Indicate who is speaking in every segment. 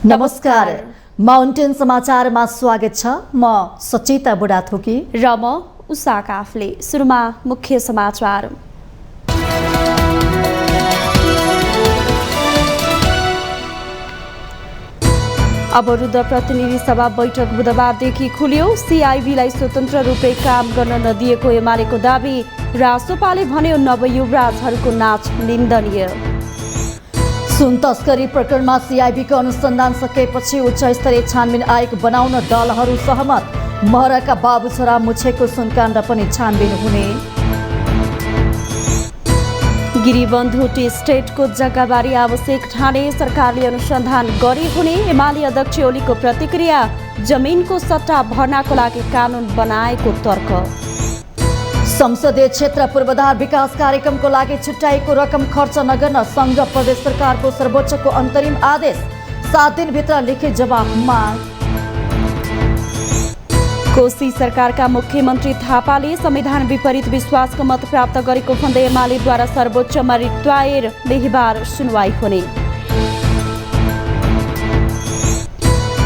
Speaker 1: नमस्कार, माउन्टेन समाचारमा स्वागत छ। म सचेता बुढाथोकी
Speaker 2: र म उषा काफले। सुरुमा मुख्य समाचार। अवरुद्ध प्रतिनिधि सभा बैठक बुधबारदेखि खुल्यो। सीआईबीलाई स्वतन्त्र रूपले काम गर्न नदिएको एमालेको दाबी। रासोपाले भन्यो नवयुवराजहरूको नाच निन्दनीय।
Speaker 1: सुन तस्करी प्रकरणमा सीआईबीको अनुसन्धान सकेपछि उच्च स्तरीय छानबिन आयोग बनाउन दलहरू सहमत। महराका बाबु छोरा मुछेको सुनकाण्ड पनि छानबिन हुने।
Speaker 2: गिरिबन्धु टी स्टेटको जग्गाबारी आवश्यक ठाने सरकारले अनुसन्धान गरे हुने। एमाले अध्यक्ष ओलीको प्रतिक्रिया। जमिनको सट्टा भर्नाको लागि कानुन बनाएको तर्क।
Speaker 1: संसदीय क्षेत्र पूर्वाधार विकास कार्यक्रमको लागि छुट्याएको रकम खर्च नगर्न संघ प्रदेश सरकारको सर्वोच्चको अन्तरिम आदेश। 7 दिनभित्र लिखित जवाफ माग।
Speaker 2: कोशी सरकारका मुख्यमन्त्री थापाले संविधान विपरीत विश्वासको मत प्राप्त गरेको भन्दै एमालेद्वारा सर्वोच्चमा रिट दायर। बिहीबार सुनवाई हुने।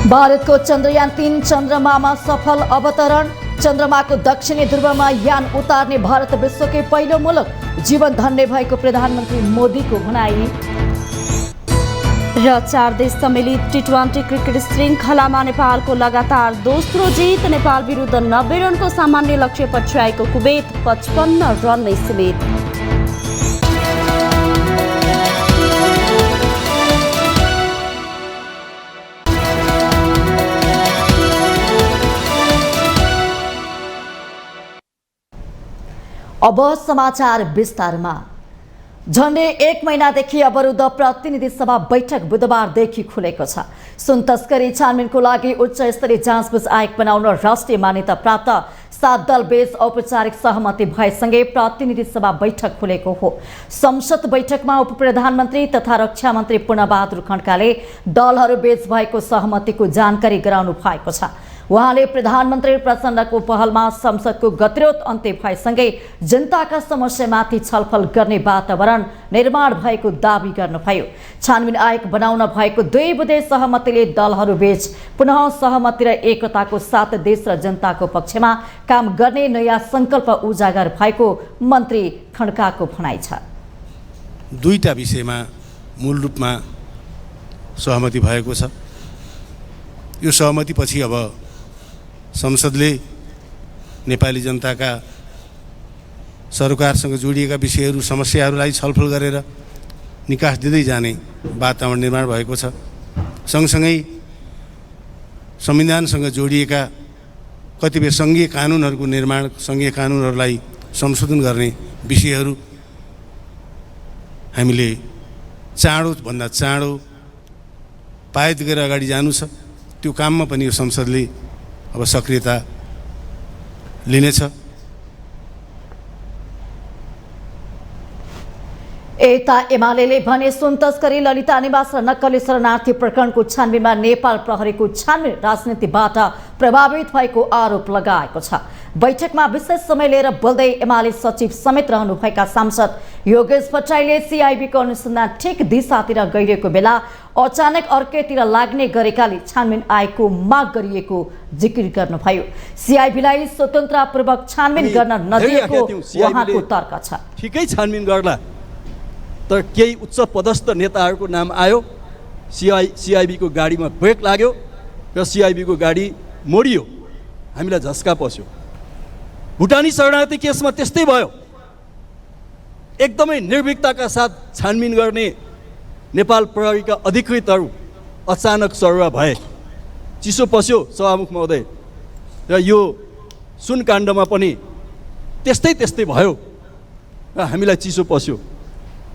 Speaker 2: भारतको चन्द्रयान 3 चन्द्रमामा सफल अवतरण। चन्द्रमाको दक्षिणी ध्रुवमा यान उतार्ने भारत विश्वकै पहिलो मुलुक। जीवन धन्य भएको प्रधानमन्त्री मोदीको भनाई। र 4 देश सम्मिलित टी20 क्रिकेट श्रृङ्खलामा नेपालको लगातार दोस्रो जित। नेपाल विरुद्ध 90 रनको सामान्य लक्ष्य पछ्याएको कुवेत 55 रनमै सीमित।
Speaker 1: अब समाचार विस्तारमा। झन्डै 1 महिनादेखि अवरुद्ध प्रतिनिधि सभा बैठक बुधबारदेखि खुलेको छ। सुन तस्करी छानबिनको लागि उच्च स्तरीय जाँचबुझ आयोग बनाउन राष्ट्रिय मान्यता प्राप्त 7 दल बीच औपचारिक सहमति भएसँगै प्रतिनिधि सभा बैठक खुलेको हो। संसद बैठकमा उप प्रधानमन्त्री तथा रक्षा मन्त्री पूर्णबहादुर खड्काले दलहरू बीच भएको सहमतिको जानकारी गराउनु भएको छ। उहाँले प्रधानमन्त्री प्रचण्डको पहलमा संसदको गतिरोध अन्त्य भएसँगै जनताका समस्यामाथि छलफल गर्ने वातावरण निर्माण भएको दावी गर्नुभयो। छानबिन आयोग बनाउन भएको 2 बुँदे सहमतिले दलहरूबीच पुनः सहमति र एकताको साथ देश र जनताको पक्षमा काम गर्ने नयाँ सङ्कल्प उजागर भएको मन्त्री खड्काको भनाइ छ।
Speaker 3: 2टा विषयमा मूल रूपमा सहमति भएको छ। यो सहमतिपछि अब संसदले नेपाली जनताका सरकारसँग जोडिएका विषयहरू समस्याहरूलाई छलफल गरेर निकास दिँदै जाने वातावरण निर्माण भएको छ। सँगसँगै संविधानसँग जोडिएका कतिपय सङ्घीय कानुनहरूको निर्माण, सङ्घीय कानुनहरूलाई संशोधन गर्ने विषयहरू हामीले चाँडोभन्दा चाँडो पारित गरेर अगाडि जानु छ। त्यो काममा पनि यो संसदले अब सक्रियता लिनेछ।
Speaker 1: यता एमाले भने सुन तस्करी, ललिता निवास र नक्कली शरणार्थी प्रकरणको छानबिनमा नेपाल प्रहरीको छानबिन राजनीतिबाट प्रभावित भएको आरोप लगाएको छ। बैठकमा विशेष समय लिएर बोल्दै एमाले सचिव समेत रहनुभएका सांसद योगेश भट्टराईले सीआईबीको अनुसन्धान ठिक दिशातिर गइरहेको बेला अचानक अर्कैतिर लाग्ने गरेकाले छानबिन आयोगको माग गरिएको जिकिर गर्नुभयो। सीआईबीलाई स्वतन्त्रपूर्वक छानबिन गर्न नदिएको उहाँको तर्क छ।
Speaker 4: ठिकै छानबिन गर्ला, तर केही उच्च पदस्थ नेताहरूको नाम आयो। सीआईबीको गाडीमा ब्रेक लाग्यो र सीआईबीको गाडी मोडियो। हामीलाई झस्का पस्यो। भुटानी शरणार्थी केसमा त्यस्तै भयो। एकदमै निर्भीकताका साथ छानबिन गर्ने नेपाल प्रहरीका अधिकृतहरू अचानक सरुवा भए। चिसो पस्यो सभामुख महोदय। र यो सुनकाण्डमा पनि त्यस्तै भयो र हामीलाई चिसो पस्यो।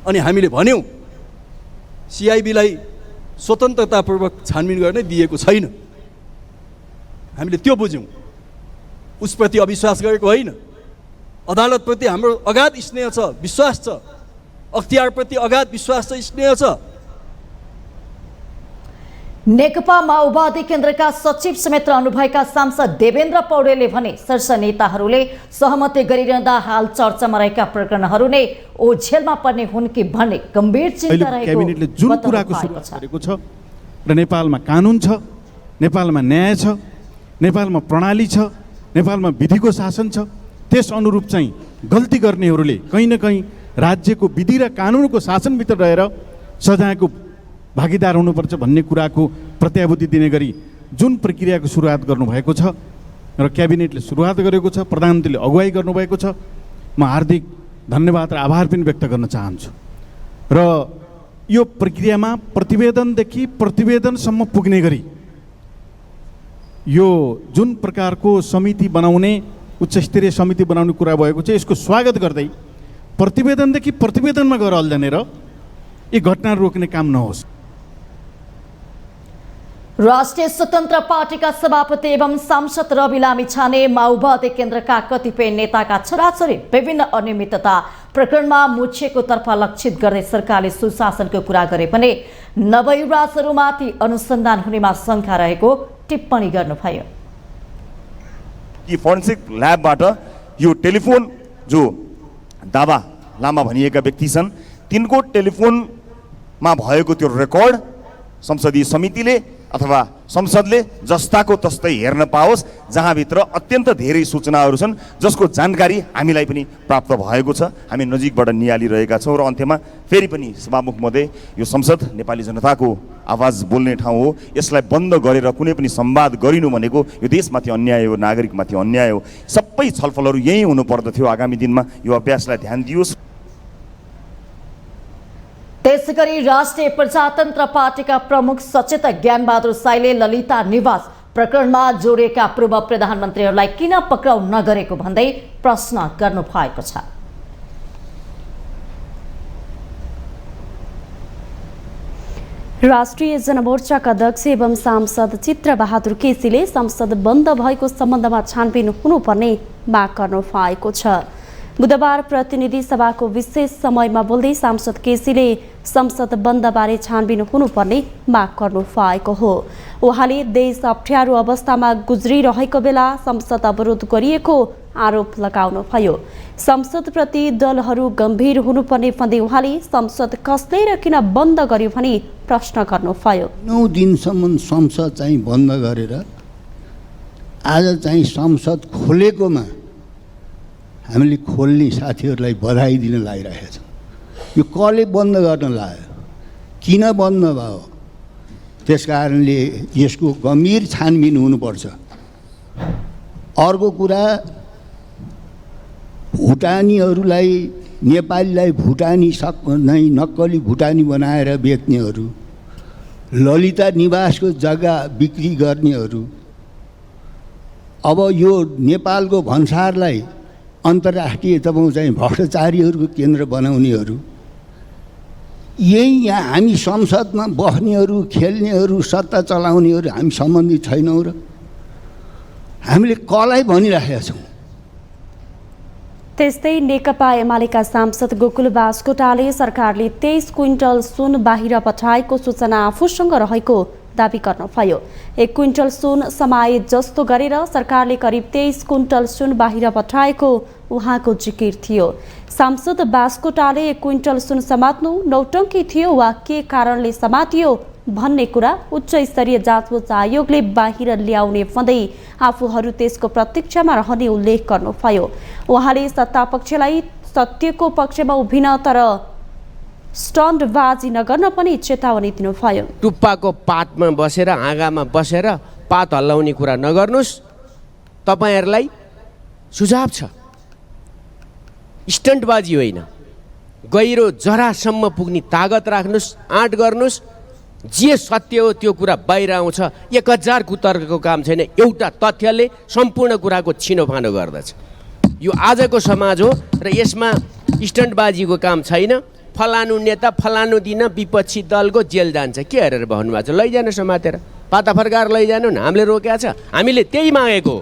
Speaker 4: अनि हामीले भन्यौँ सीआईबीलाई स्वतन्त्रतापूर्वक छानबिन गर्ने दिएको छैन। हामीले त्यो बुझ्यौँ। उसप्रति अविश्वास गरेको होइन। अदालतप्रति हाम्रो अगाध स्नेह छ, विश्वास छ। अख्तियारप्रति अगाध विश्वास छ, स्नेह छ।
Speaker 1: नेकपा माओवादी केन्द्रका सचिव समेत रहनुभएका सांसद देवेन्द्र पौडेलले भने शीर्ष नेताहरूले सहमति गरिरहँदा हाल चर्चामा रहेका प्रकरणहरू नै ओझेलमा पर्ने हुन् कि भन्ने गम्भीर चिन्ता रहेको
Speaker 5: क्याबिनेटले जुन कुराको सुरुवात गरेको छ र नेपालमा कानुन छ, नेपालमा न्याय छ, नेपालमा प्रणाली छ, नेपालमा विधिको शासन छ। त्यस अनुरूप चाहिँ गल्ती गर्नेहरूले कहीँ न कहीँ राज्यको विधि र कानुनको शासनभित्र रहेर सजायको भागीदार हुनुपर्छ भन्ने कुराको प्रत्याभूति दिने गरी जुन प्रक्रियाको सुरुवात गर्नुभएको छ र क्याबिनेटले सुरुवात गरेको छ, प्रधानमन्त्रीले अगुवाई गर्नुभएको छ, म हार्दिक धन्यवाद र आभार पनि व्यक्त गर्न चाहन्छु। र यो प्रक्रियामा प्रतिवेदनदेखि प्रतिवेदनसम्म पुग्ने गरी यो जुन प्रकारको समिति बनाउने, उच्चस्तरीय समिति बनाउने कुरा भएको छ, यसको स्वागत गर्दै प्रतिवेदनदेखि प्रतिवेदनमा गएर अल्झनेर यी घटना रोक्ने काम नहोस्।
Speaker 1: राष्ट्रिय स्वतन्त्र पार्टीका सभापति एवं सांसद रवि लामिछाने माओवादी केन्द्रका कतिपय नेताका छोराछोरी विभिन्न अनियमितता प्रकरणमा मुछिएको तर्फ लक्षित गर्दै सरकारले सुशासनको कुरा गरे पनि नवयुवराजहरूमाथि अनुसन्धान हुनेमा शङ्का रहेको टिप्पणी गर्नुभयो।
Speaker 6: कि फोरेन्सिक ल्याबबाट यो टेलिफोन जो दावा लामा भनिएका व्यक्ति छन् तिनको टेलिफोनमा भएको त्यो रेकर्ड संसदीय समितिले अथवा संसदले जस्ताको तस्तै हेर्न पाओस्, जहाँभित्र अत्यन्त धेरै सूचनाहरू छन् जसको जानकारी हामीलाई पनि प्राप्त भएको छ। हामी नजिकबाट निहालिरहेका छौँ र अन्त्यमा फेरि पनि सभामुख महोदय, यो संसद नेपाली जनताको आवाज बोल्ने ठाउँ हो, यसलाई बन्द गरेर कुनै पनि संवाद गरिनु भनेको यो देशमाथि अन्याय हो, नागरिकमाथि अन्याय हो। सबै छलफलहरू यही हुनुपर्दथ्यो। आगामी दिनमा यो अभ्यासलाई ध्यान दियोस्।
Speaker 1: त्यसैगरी राष्ट्रिय प्रजातन्त्र पार्टीका प्रमुख सचेतक ज्ञानबहादुर साईले ललिता निवास प्रकरणमा जोडिएका पूर्व प्रधानमन्त्रीहरूलाई किन पक्राउ नगरेको भन्दै प्रश्न गर्नु भएको छ।
Speaker 2: राष्ट्रिय जनमोर्चाका अध्यक्ष एवं सांसद चित्रबहादुर केसीले संसद बन्द भएको सम्बन्धमा छानबिन हुनुपर्ने माग गर्नु भएको छ। बुधबार प्रतिनिधि सभाको विशेष समयमा बोल्दै सांसद केसीले संसद बन्दबारे छानबिन हुनुपर्ने माग गर्नु भएको हो। उहाँले देश अप्ठ्यारो अवस्थामा गुज्रिरहेको बेला संसद अवरोध गरिएको आरोप लगाउनुभयो। संसदप्रति दलहरू गम्भीर हुनुपर्ने भन्दै उहाँले संसद कसले र किन बन्द गर्यो भनी प्रश्न गर्नुभयो।
Speaker 7: 9 दिनसम्म संसद चाहिँ बन्द गरेर आज चाहिँ संसद खोलेकोमा हामीले खोल्ने साथीहरूलाई बधाई दिन लागिरहेका छौँ। यो कसले बन्द गर्न लाग्यो, किन बन्द भयो, त्यस कारणले यसको गम्भीर छानबिन हुनुपर्छ। अर्को कुरा, भुटानीहरूलाई नेपालीलाई भुटानी नै नक्कली भुटानी बनाएर बेच्नेहरू, ललिता निवासको जग्गा बिक्री गर्नेहरू, अब यो नेपालको भन्सारलाई अन्तर्राष्ट्रिय तपाईँ चाहिँ भ्रष्टाचारीहरूको केन्द्र बनाउनेहरू, यही यहाँ हामी संसदमा बस्नेहरू, खेल्नेहरू, सत्ता चलाउनेहरू हामी सम्बन्धित छैनौँ र हामीले कसलाई भनिरहेका छौँ।
Speaker 2: त्यस्तै नेकपा एमालेका सांसद गोकुल बास्कोटाले सरकारले 23 क्विन्टल सुन बाहिर पठाएको सूचना आफूसँग रहेको दाबी गर्नुभयो। 1 क्विन्टल सुन समाए जस्तो गरेर सरकारले करिब 23 क्विन्टल सुन बाहिर पठाएको उहाँको जिकिर थियो। सांसद बास्कोटाले 1 क्विन्टल सुन समात्नु नौटङ्की थियो वा के कारणले समातियो भन्ने कुरा उच्च स्तरीय जाँचबुझ आयोगले बाहिर ल्याउने भन्दै आफूहरू त्यसको प्रतीक्षामा रहने उल्लेख गर्नुभयो। उहाँले सत्तापक्षलाई सत्यको पक्षमा उभिन तर स्टन्टबाजी नगर्न पनि चेतावनी दिनुभयो।
Speaker 8: टुप्पाको पातमा बसेर हाँगामा बसेर पात हल्लाउने कुरा नगर्नुस्। तपाईहरुलाई सुझाव छ, स्टन्टबाजी होइन, गहिरो जरासम्म पुग्ने तागत राख्नुस्, आँट गर्नुस्। जे सत्य हो त्यो कुरा बाहिर आउँछ। 1000 कुतर्कको काम छैन, एउटा तथ्यले सम्पूर्ण कुराको छिनोफानो गर्दछ। यो आजको समाज हो र यसमा स्टन्टबाजीको काम छैन। फलानु नेता फलानु दिन विपक्षी दलको जेल जान्छ, के हेरेर भन्नुभएको छ? लैजानु समातेर, पाता फर्काएर लैजानु न, हामीले रोकेका छ, हामीले त्यही मागेको।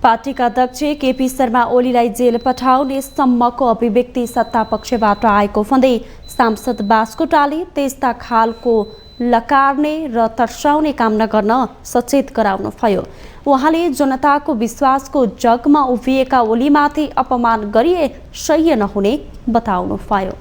Speaker 2: पार्टीका अध्यक्ष केपी शर्मा ओलीलाई जेल पठाउने सम्मको अभिव्यक्ति सत्तापक्षबाट आएको भन्दै सांसद बास्कोटाले त्यस्ता खालको लकार्ने र तर्साउने काम नगर्न सचेत गराउनुभयो। उहाँले जनताको विश्वासको जगमा उभिएका ओलीमाथि अपमान गरिए सह्य नहुने बताउनुभयो।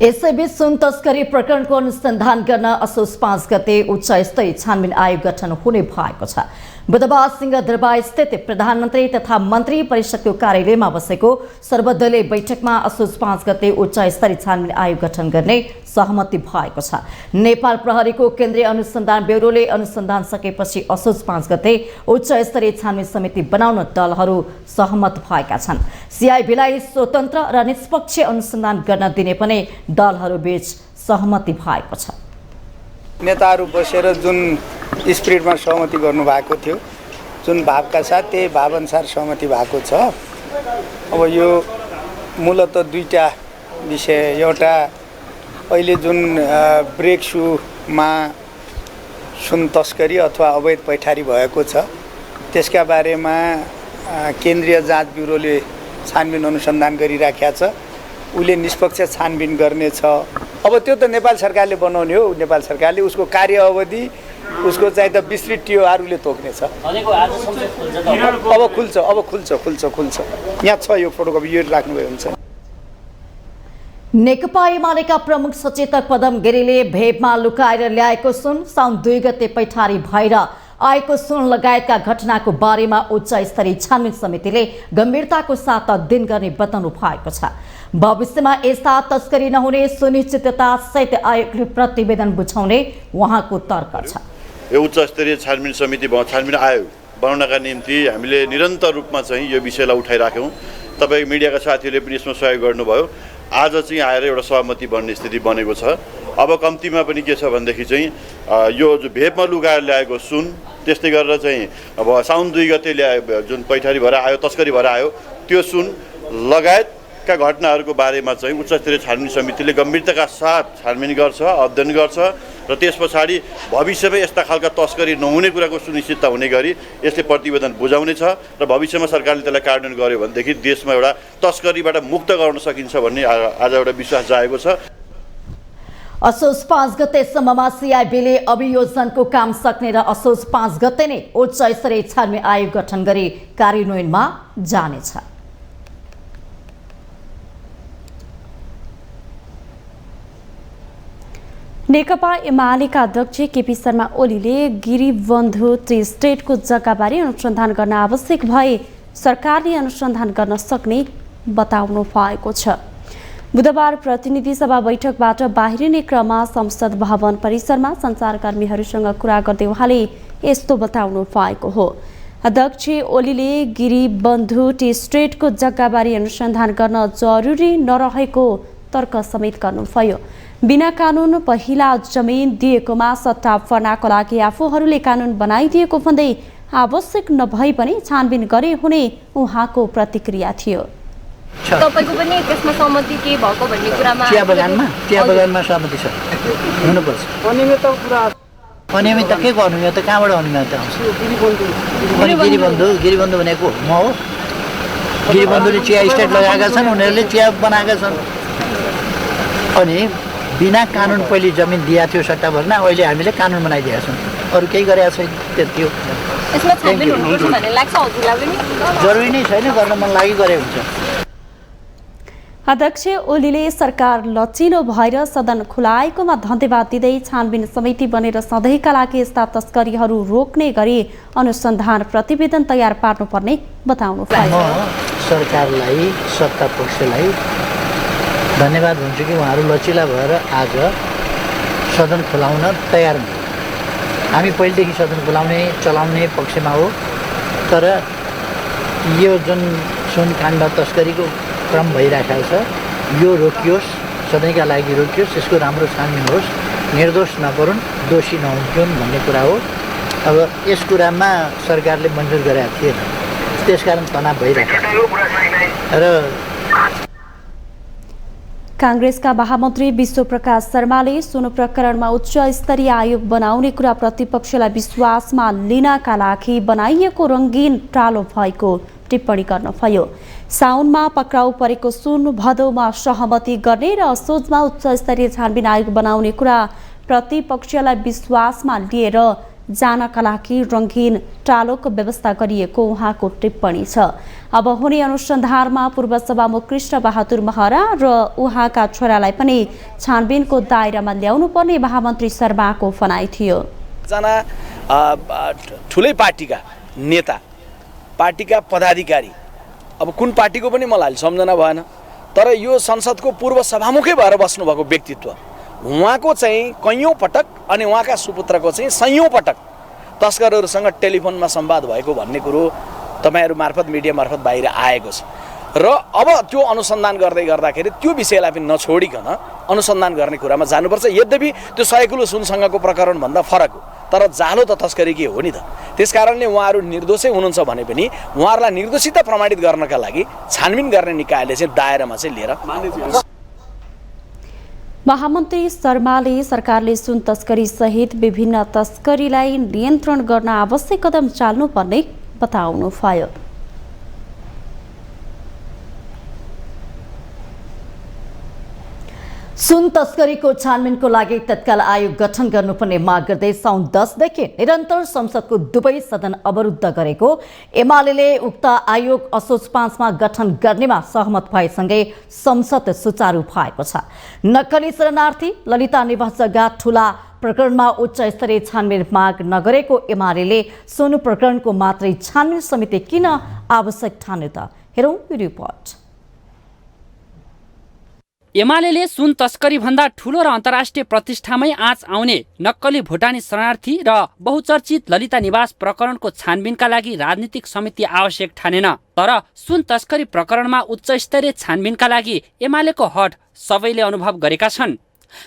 Speaker 1: यसैबीच सुन तस्करी प्रकरणको अनुसन्धान गर्न असोज 5 गते उच्च स्तरीय छानबिन आयोग गठन हुने भएको छ। बुधबार सिंहदरबार स्थित प्रधानमन्त्री तथा मन्त्री परिषदको कार्यालयमा बसेको सर्वदलीय बैठकमा असोज 5 गते उच्च स्तरीय छानबिन आयोग गठन गर्ने सहमति भएको छ। नेपाल प्रहरीको केन्द्रीय अनुसन्धान ब्युरोले अनुसन्धान सकेपछि असोज 5 गते उच्च स्तरीय छानबिन समिति बनाउन दलहरू सहमत भएका छन्। सिआइबीलाई स्वतन्त्र र निष्पक्ष अनुसन्धान गर्न दिने पनि दलहरूबीच सहमति भएको छ।
Speaker 9: नेताहरू बसेर जुन स्पिरिटमा सहमति गर्नुभएको थियो, जुन भावका साथ त्यही भावअनुसार सहमति भएको छ। अब यो मूलतः दुईटा विषय, एउटा अहिले जुन ब्रेक सुमा सुन तस्करी अथवा अवैध पैठारी भएको छ त्यसका बारेमा केन्द्रीय जाँच ब्युरोले छानबिन अनुसन्धान गरिराखेको छ। उसले निष्पक्ष छानबिन गर्नेछ। अब त्यो त नेपाल सरकारले बनाउने हो। नेपाल सरकारले उसको कार्य अवधि उसको चाहिँ त विस्तृत टिओआरले तोक्नेछ। अब खुल्छ यहाँ छ यो फोटोकपी, यो राख्नुभयो हुन्छ।
Speaker 1: नेकपा एमालेका प्रमुख सचेतक पदम गिरीले भेपमा लुकाएर ल्याएको सुन साउन 2 गते पैठारी भएर आएको सुन लगायतका घटनाको बारेमा उच्च स्तरीय छानबिन समितिले गम्भीरताको साथ अध्ययन गर्ने बताउनु भएको छ। भविष्यमा यस्ता तस्करी नहुने सुनिश्चितता सहित आयोगले प्रतिवेदन बुझाउने उहाँको तर्क छ।
Speaker 10: यो उच्च स्तरीय छानबिन समिति छानबिन आयोग बनाउनका निम्ति हामीले निरन्तर रूपमा चाहिँ यो विषयलाई उठाइराख्यौँ। तपाईँ मिडियाका साथीहरूले पनि यसमा सहयोग गर्नुभयो। आज चाहिँ आएर एउटा सहमति बन्ने स्थिति बनेको छ। अब कम्तीमा पनि के छ भनेदेखि चाहिँ यो जो भेपमा लुगाएर ल्याएको सुन, त्यस्तै गरेर चाहिँ अब साउन 2 गते जुन पैठारी भएर आयो, तस्करी भएर आयो, त्यो सुन लगायतका घटनाहरूको बारेमा चाहिँ उच्च स्तरीय छानबिन समितिले गम्भीरताका साथ छानबिन गर्छ, अध्ययन गर्छ र त्यस पछाडि भविष्यमा यस्ता खालका तस्करी नहुने कुराको सुनिश्चितता हुने गरी यसले प्रतिवेदन बुझाउनेछ र भविष्यमा सरकारले त्यसलाई कार्यान्वयन गर्यो भनेदेखि देशमा एउटा तस्करीबाट मुक्त गराउन सकिन्छ भन्ने आज एउटा विश्वास जागेको छ।
Speaker 1: असोज 5 गतेसम्ममा सिआइबीले अभियोजनको काम सक्ने र असोज 5 गते नै उच्च स्तरीय छानबिन आयोग गठन गरी कार्यान्वयनमा जानेछ।
Speaker 2: नेकपा एमालेका अध्यक्ष केपी शर्मा ओलीले गिरिबन्धु टी स्टेटको जग्गाबारे अनुसन्धान गर्न आवश्यक भए सरकारले अनुसन्धान गर्न सक्ने बताउनु भएको छ। बुधबार प्रतिनिधि सभा बैठकबाट बाहिरिने क्रममा संसद भवन परिसरमा सञ्चारकर्मीहरूसँग कुरा गर्दै उहाँले यस्तो बताउनु भएको हो। अध्यक्ष ओलीले गिरिबन्धु टी स्टेटको जग्गाबारे अनुसन्धान गर्न जरुरी नरहेको तर्क समेत गर्नुभयो। बिना कानुन पहिला जमिन दिएकोमा सट्टा फर्नाको लागि आफूहरूले कानुन बनाइदिएको भन्दै आवश्यक नभई पनि छानबिन गरे हुने उहाँको प्रतिक्रिया थियो।
Speaker 11: तपाईको पनि त्यसमा सहमति के भएको भन्ने कुरामा
Speaker 12: चिया बगानमा सहमति छ, हुनुपर्छ। अनियमितता के गर्नु, यो त कहाँबाट अनियमितता आउँछ? गिरिबन्धु भनेको म हो। गिरिबन्धुले चिया स्टेट लगाएका छन्, उनीहरूले चिया बनाएका छन्। अनि बिना कानुन पहिले जमिन दिएको थियो सट्टा भर्न, अहिले हामीले कानुन बनाइदिएका छौँ। अरू केही गरेका छैन। त्यति हो।
Speaker 11: यसमा छानबिन हुनुपर्छ भन्ने लाग्छ हजुरलाई पनि?
Speaker 12: जरुरी नै छैन, गर्न मन लागि गरे हुन्छ।
Speaker 2: अध्यक्ष ओलीले सरकार लचिलो भएर सदन खुलाएकोमा धन्यवाद दिँदै छानबिन समिति बनेर सधैँका लागि यस्ता तस्करीहरू रोक्ने गरी अनुसन्धान प्रतिवेदन तयार पार्नुपर्ने बताउनु भयो।
Speaker 12: सरकारलाई, सत्ता पक्षलाई धन्यवाद हुन्छु कि उहाँहरू लचिला भएर आज सदन खुलाउन तयार हुनु। हामी पहिलेदेखि सदन खुलाउने चलाउने पक्षमा हो, तर यो जुन सुन काण्ड तस्करीको क्रम भइरहेको छ यो रोकियोस्, सधैँका लागि रोकियोस्, यसको राम्रो छानबिन होस्, निर्दोष नपरुन्, दोषी नहुन् भन्ने कुरा हो। अब यस कुरामा सरकारले मन्जुर गरेका थिएन, त्यसकारण तनाव भइरहेको र
Speaker 2: कांग्रेसका महामन्त्री विश्वप्रकाश शर्माले सुन प्रकरणमा उच्च स्तरीय आयोग बनाउने कुरा प्रतिपक्षलाई विश्वासमा लिनका लागि बनाइएको रङ्गीन टालो भएको टिप्पणी गर्नुभयो। साउनमा पक्राउ परेको सुन भदौमा सहमति गर्ने र असोजमा उच्च स्तरीय छानबिन आयोग बनाउने कुरा प्रतिपक्षलाई विश्वासमा लिएर जानका लागि रङ्गीन टालोको व्यवस्था गरिएको उहाँको टिप्पणी छ। अब हुने अनुसन्धानमा पूर्व सभामुख कृष्ण बहादुर महरा र उहाँका छोरालाई पनि छानबिनको दायरामा ल्याउनु पर्ने महामन्त्री शर्माको भनाइ थियो।
Speaker 13: जना ठुलै पार्टीका नेता, पार्टीका पदाधिकारी, अब कुन पार्टीको पनि मलाई सम्झना भएन, तर यो संसदको पूर्व सभामुखै भएर बस्नुभएको व्यक्तित्व, उहाँको चाहिँ कैयौँ पटक अनि उहाँका सुपुत्रको चाहिँ सयौँ पटक तस्करहरूसँग टेलिफोनमा संवाद भएको भन्ने कुरो तपाईँहरू मार्फत, मिडिया मार्फत बाहिर आएको छ र अब त्यो अनुसन्धान गर्दै गर्दाखेरि त्यो विषयलाई पनि नछोडिकन अनुसन्धान गर्ने कुरामा जानुपर्छ। यद्यपि त्यो 100 किलो सुनसँगको प्रकरणभन्दा फरक हो, तर जालो त तस्करी हो नि त। त्यसकारणले उहाँहरू निर्दोषै हुनुहुन्छ भने पनि उहाँहरूलाई निर्दोषिता प्रमाणित गर्नका लागि छानबिन गर्ने निकायले चाहिँ दायरामा चाहिँ लिएर
Speaker 2: महामन्त्री शर्माले सरकारले सुन तस्करी सहित विभिन्न तस्करीलाई नियन्त्रण गर्न आवश्यक कदम चाल्नुपर्ने बताउनुभयो।
Speaker 1: सुन तस्करीको छानबिनको लागि तत्काल आयोग गठन गर्नुपर्ने माग गर्दै साउन 10 देखि निरन्तर संसदको दुवै सदन अवरुद्ध गरेको एमाले उक्त आयोग असोज 5 मा गठन गर्नेमा सहमत भएसँगै संसद सुचारू भएको छ। नक्कली शरणार्थी ललिता निवास जग्गा ठूला प्रकरणमा उच्च स्तरीय छानबिन माग नगरेको एमाले सोनु प्रकरणको मात्रै छानबिन समिति किन आवश्यक ठान्यो त? हेरौं यो रिपोर्ट।
Speaker 14: एमाले सुन तस्करी भन्दा ठूलो र अन्तर्राष्ट्रिय प्रतिष्ठामै आँच आउने नक्कली भुटानी शरणार्थी र बहुचर्चित ललिता निवास प्रकरणको छानबिनका लागि राजनीतिक समिति आवश्यक ठानेन। तर सुन तस्करी प्रकरणमा उच्च स्तरीय छानबिनका लागि एमालेको हट सबैले अनुभव गरेका छन्।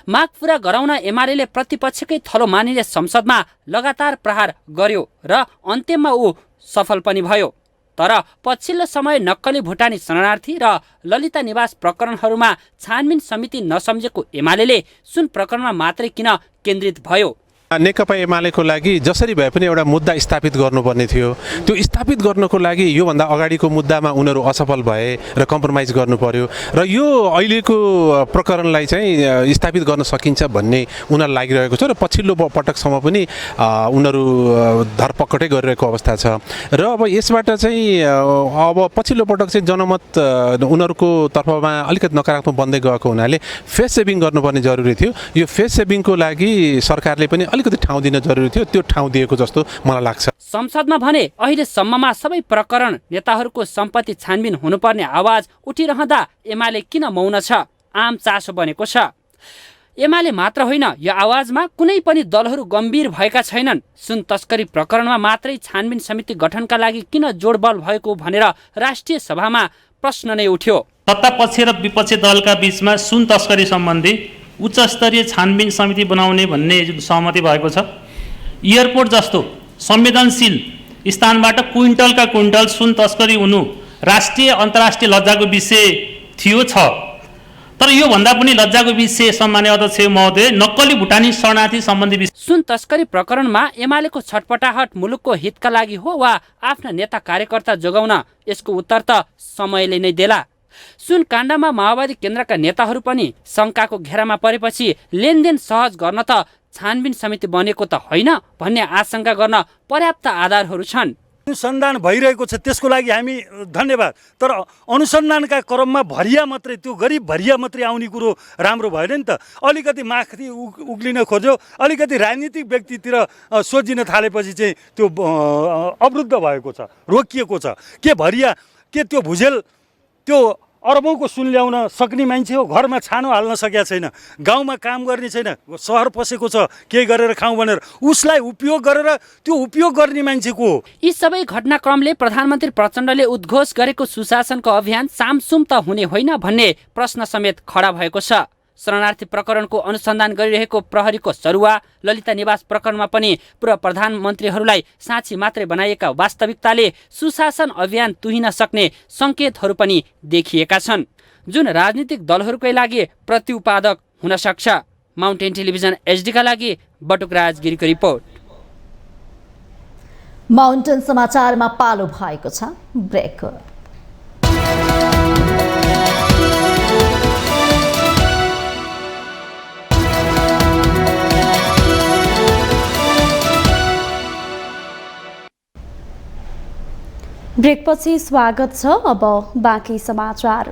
Speaker 14: माग पूरा गराउन एमाले प्रतिपक्षकै थलो मानिने संसदमा लगातार प्रहार गर्यो र अन्त्यमा ऊ सफल पनि भयो। तर पछिल्लो समय नक्कली भुटानी शरणार्थी र ललिता निवास प्रकरणहरूमा छानबिन समिति नसम्झेको एमाले सुन प्रकरणमा मात्रै किन केन्द्रित भयो?
Speaker 15: नेकपा एमालेको लागि जसरी भए पनि एउटा मुद्दा स्थापित गर्नुपर्ने थियो। त्यो स्थापित गर्नको लागि योभन्दा अगाडिको मुद्दामा उनीहरू असफल भए र कम्प्रोमाइज गर्नु पर्यो र यो अहिलेको प्रकरणलाई चाहिँ स्थापित गर्न सकिन्छ भन्ने उनीहरू लागिरहेको छ र पछिल्लो पटकसम्म पनि उनीहरू धरपकटै गरिरहेको अवस्था छ। र अब यसबाट चाहिँ अब पछिल्लो पटक चाहिँ जनमत उनीहरूको तर्फमा अलिकति नकारात्मक बन्दै गएको हुनाले फेस सेभिङ गर्नुपर्ने जरुरी थियो। यो फेस सेभिङको लागि सरकारले पनि अलिकति ठाउँ दिन जरुरी थियो, त्यो ठाउँ दिएको जस्तो मलाई लाग्छ।
Speaker 14: संसदमा भने अहिलेसम्ममा सबै प्रकरण नेताहरूको सम्पत्ति छानबिन हुनुपर्ने आवाज उठिरहँदा एमाले किन मौन छ? आम चासो बनेको छ। एमाले मात्र होइन, यो आवाजमा कुनै पनि दलहरू गम्भीर भएका छैनन्। सुन तस्करी प्रकरणमा मात्रै छानबिन समिति गठनका लागि किन जोडबल भएको भनेर राष्ट्रिय सभामा प्रश्न नै उठ्यो।
Speaker 16: सत्तापक्ष र विपक्षी दलका बीचमा सुन तस्करी सम्बन्धी उच्च स्तरीय छानबिन समिति बनाउने भन्ने जुन सहमति भएको छ, एयरपोर्ट जस्तो संवेदनशील स्थानबाट क्विन्टलका क्विन्टल सुन तस्करी हुनु राष्ट्रिय अन्तर्राष्ट्रिय लज्जाको विषय थियो छ। तर यो भन्दा पनि लज्जाको विषय सम्मान्य अध्यक्ष महोदय नक्कली भुटानी शरणार्थी सम्बन्धी विषय
Speaker 14: सुन तस्करी प्रकरणमा एमालेको छटपटाहट मुलुकको हितका लागि हो वा आफ्ना नेता कार्यकर्ता जोगाउन? यसको उत्तर त समयले नै देला। सुन काण्डमा माओवादी केन्द्रका नेताहरू पनि शङ्काको घेरामा परेपछि लेनदेन सहज गर्न त छानबिन समिति बनेको त होइन भन्ने आशंका गर्न पर्याप्त आधारहरू छन्।
Speaker 17: अनुसन्धान भइरहेको छ, त्यसको लागि हामी धन्यवाद। तर अनुसन्धानका क्रममा भरिया मात्रै, त्यो गरिब भरिया मात्रै आउने कुरो राम्रो भएन नि त। अलिकति माथि उक्लिन खोज्यो, अलिकति राजनीतिक व्यक्तितिर सोचिन थालेपछि चाहिँ त्यो अवरुद्ध भएको छ, रोकिएको छ। के भरिया, के त्यो भुजेल त्यो अरबौँको सुन ल्याउन सक्ने मान्छे हो? घरमा छानो हाल्न सकेका छैन, गाउँमा काम गर्ने छैन, सहर पसेको छ केही गरेर खाउँ भनेर, उसलाई उपयोग गरेर त्यो उपयोग गर्ने मान्छे को हो?
Speaker 14: यी सबै घटनाक्रमले प्रधानमन्त्री प्रचण्डले उद्घोष गरेको सुशासनको अभियान सामसुम त हुने होइन भन्ने प्रश्न समेत खडा भएको छ। शरणार्थी प्रकरणको अनुसन्धान गरिरहेको प्रहरीको सरुवा ललिता निवास प्रकरणमा पनि पूर्व प्रधानमन्त्रीहरूलाई साँची मात्रै बनाइएका वास्तविकताले सुशासन अभियान तुहिन सक्ने सङ्केतहरू पनि देखिएका छन्, जुन राजनीतिक दलहरूकै लागि प्रतिउत्पादक हुन सक्छ। माउन्टेन टेलिभिजन एचडीका लागि बटुकराज गिरीको रिपोर्ट।
Speaker 1: माउन्टेन समाचारमा पालो भएको छ ब्रेक।
Speaker 2: ब्रेकपछि स्वागत छ। अब बाँकी समाचार।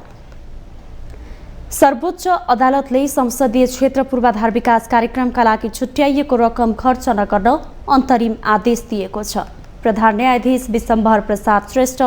Speaker 2: सर्वोच्च अदालतले संसदीय क्षेत्र पूर्वाधार विकास कार्यक्रमका लागि छुट्याइएको रकम खर्च नगर्न अन्तरिम आदेश दिएको छ। प्रधान न्यायाधीश विशम्भर प्रसाद श्रेष्ठ,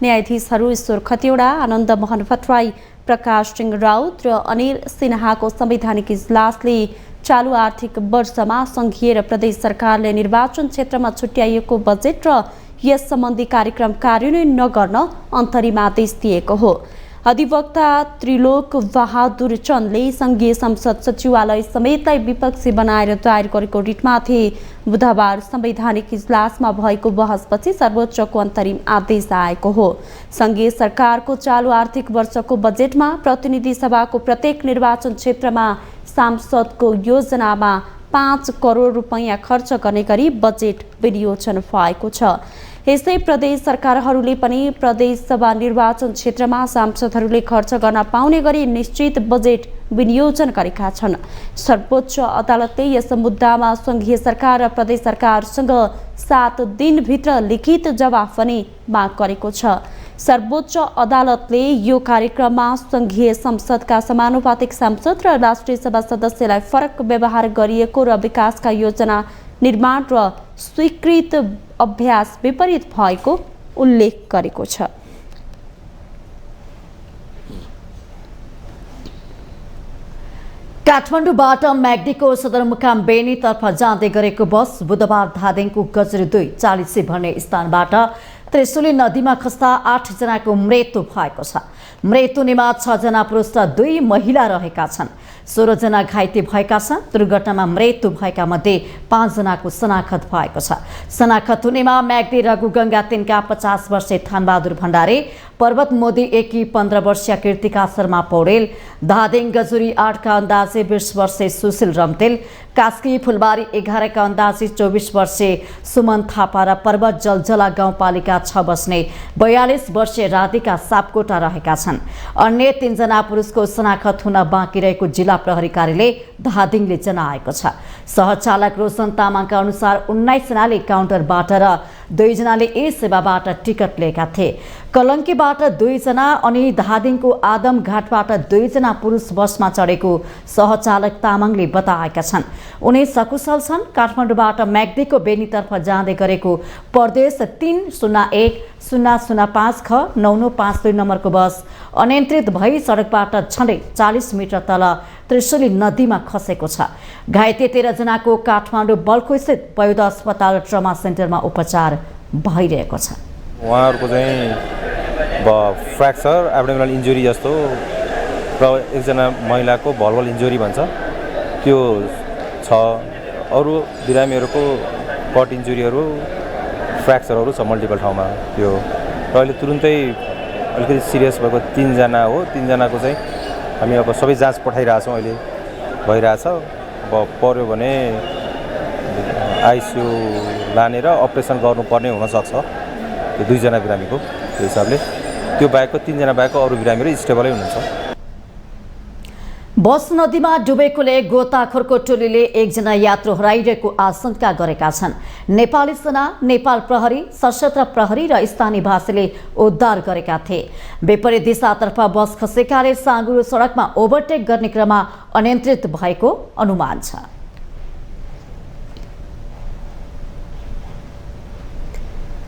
Speaker 2: न्यायाधीशहरू ईश्वर खतिवडा, आनन्द मोहन भट्टराई, प्रकाश सिंह राउत र अनिल सिन्हाको संवैधानिक इजलासले चालू आर्थिक वर्षमा सङ्घीय र प्रदेश सरकारले निर्वाचन क्षेत्रमा छुट्याइएको बजेट र यस सम्बन्धी कार्यक्रम कार्यान्वयन नगर्न अन्तरिम आदेश दिएको हो। अधिवक्ता त्रिलोक बहादुर चन्दले सङ्घीय संसद सचिवालय समेतलाई विपक्षी बनाएर दायर गरेको रिटमाथि बुधबार संवैधानिक इजलासमा भएको बहसपछि सर्वोच्चको अन्तरिम आदेश आएको हो। सङ्घीय सरकारको चालू आर्थिक वर्षको बजेटमा प्रतिनिधि सभाको प्रत्येक निर्वाचन क्षेत्रमा सांसदको योजनामा 5 करोड रुपैयाँ खर्च गर्ने गरी बजेट विनियोजन भएको छ। यसै प्रदेश सरकारहरूले पनि प्रदेश सभा निर्वाचन क्षेत्रमा सांसदहरूले खर्च गर्न पाउने गरी निश्चित बजेट विनियोजन गरेका छन्। सर्वोच्च अदालतले यस मुद्दामा सङ्घीय सरकार र प्रदेश सरकारसँग 7 दिनभित्र लिखित जवाफ पनि माग गरेको छ। सर्वोच्च अदालतले यो कार्यक्रममा सङ्घीय संसदका समानुपातिक सांसद र राष्ट्रिय सभा सदस्यलाई फरक व्यवहार गरिएको र विकासका योजना निर्माण र स्वीकृत अभ्यास विपरीत भएको उल्लेख गरेको छ।
Speaker 1: काठमाडौँबाट म्याग्दीको सदरमुकाम बेनीतर्फ जाँदै गरेको बस बुधबार धादिङको गजरी 2 40 भन्ने स्थानबाट त्रिशुली नदीमा खस्दा 8 जनाको मृत्यु भएको छ। मृत्युमा 6 जना पुरुष र 2 महिला रहेका छन्। 16 जना घाइते भएका छन्। दुर्घटनामा मृत्यु भएका मध्ये 5 जनाको शनाखत भएको छ। शनाखत हुनेमा म्याग्दी रघुगङ्गा 3 का 50 वर्षीय थानबहादुर भण्डारी, पर्वत मोदी 1 की 15 वर्षीय कृतिका शर्मा पौडेल, धादिङ गजुरी 8 का अन्दाजे 20 वर्षीय सुशील रम्तेल, कास्की फुलबारी 11 का अन्दाजे 24 वर्षीय सुमन थापा र पर्वत जलजला गाउँपालिका 6 बस्ने 42 वर्षीय राधिका सापकोटा रहेका छन्। अन्य 3 जना पुरुषको शनाखत हुन बाँकी रहेको जिल्ला प्रहरी कार्यालय धादिङले जनाएको छ। सहचालक रोशन तामाङका अनुसार 19 जनाले काउन्टरबाट र 2 जनाले ए सेवाबाट टिकट लिएका थिए। कलङ्कीबाट 2 जना अनि धादिङको आदमघाटबाट 2 जना पुरुष बसमा चढेको सहचालक तामाङले बताएका छन्। उनी सकुशल छन्। काठमाडौँबाट म्याग्दीको बेनीतर्फ जाँदै गरेको प्रदेश 301-005 ख 9952 नम्बरको बस अनियन्त्रित भई सडकबाट झन्डै 40 मिटर तल त्रिशुली नदीमा खसेको छ। घाइते 13 जनाको काठमाडौँ बल्खुस्थित पयुद अस्पताल र ट्रमा सेन्टरमा उपचार भइरहेको छ।
Speaker 18: उहाँहरूको चाहिँ फ्र्याक्चर एब्डोमिनल इन्जुरी जस्तो र एकजना महिलाको भल्भल इन्जुरी भन्छ त्यो छ। अरू बिरामीहरूको कट इन्जुरीहरू फ्र्याक्चरहरू छ मल्टिपल ठाउँमा त्यो। र अहिले तुरुन्तै अलिकति सिरियस भएको 3 जना हो। 3 जनाको चाहिँ हामी अब सबै जाँच पठाइरहेछौँ। अहिले भइरहेछ। अब पर्यो भने आइसियु लानेर अपरेसन गर्नुपर्ने हुनसक्छ त्यो 2 जना बिरामीको। त्यो हिसाबले त्यो बाहेकको 3 जना बाहेकको अरू बिरामीहरू स्टेबलै हुनुहुन्छ।
Speaker 1: बस नदीमा डुबेकोले गोताखोरको टोलीले 1 जना यात्रु हराइरहेको आशंका गरेका छन्। नेपाली सेना, नेपाल प्रहरी, सशस्त्र प्रहरी र स्थानीयवासीले उद्धार गरेका थिए। विपरीत दिशातर्फ बस खसेकाले साँगुरो सडकमा ओभरटेक गर्ने क्रममा अनियन्त्रित भएको अनुमान छ।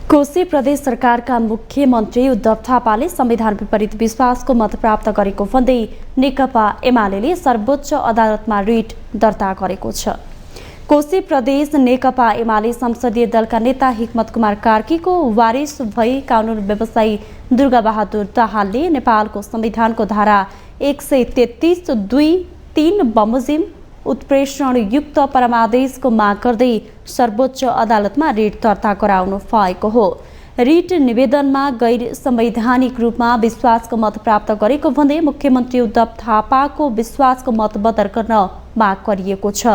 Speaker 2: कोशी प्रदेश सरकारका मुख्यमन्त्री उद्धव थापाले संविधान विपरीत विश्वासको मत प्राप्त गरेको भन्दै नेकपा एमाले सर्वोच्च अदालतमा रिट दर्ता गरेको छ। कोशी प्रदेश नेकपा एमाले संसदीय दलका नेता हिक्मत कुमार कार्कीको वारिस भई कानुन व्यवसायी दुर्गाबहादुर दाहालले नेपालको संविधानको धारा 133(2)(3) बमोजिम उत्प्रेषण युक्त परमादेशको माग गर्दै सर्वोच्च अदालतमा रिट दर्ता गराउनु भएको हो। रिट निवेदनमा गैर संवैधानिक रूपमा विश्वासको मत प्राप्त गरेको भन्दै मुख्यमन्त्री उद्धव थापाको विश्वासको मत बदर गर्न माग गरिएको छ।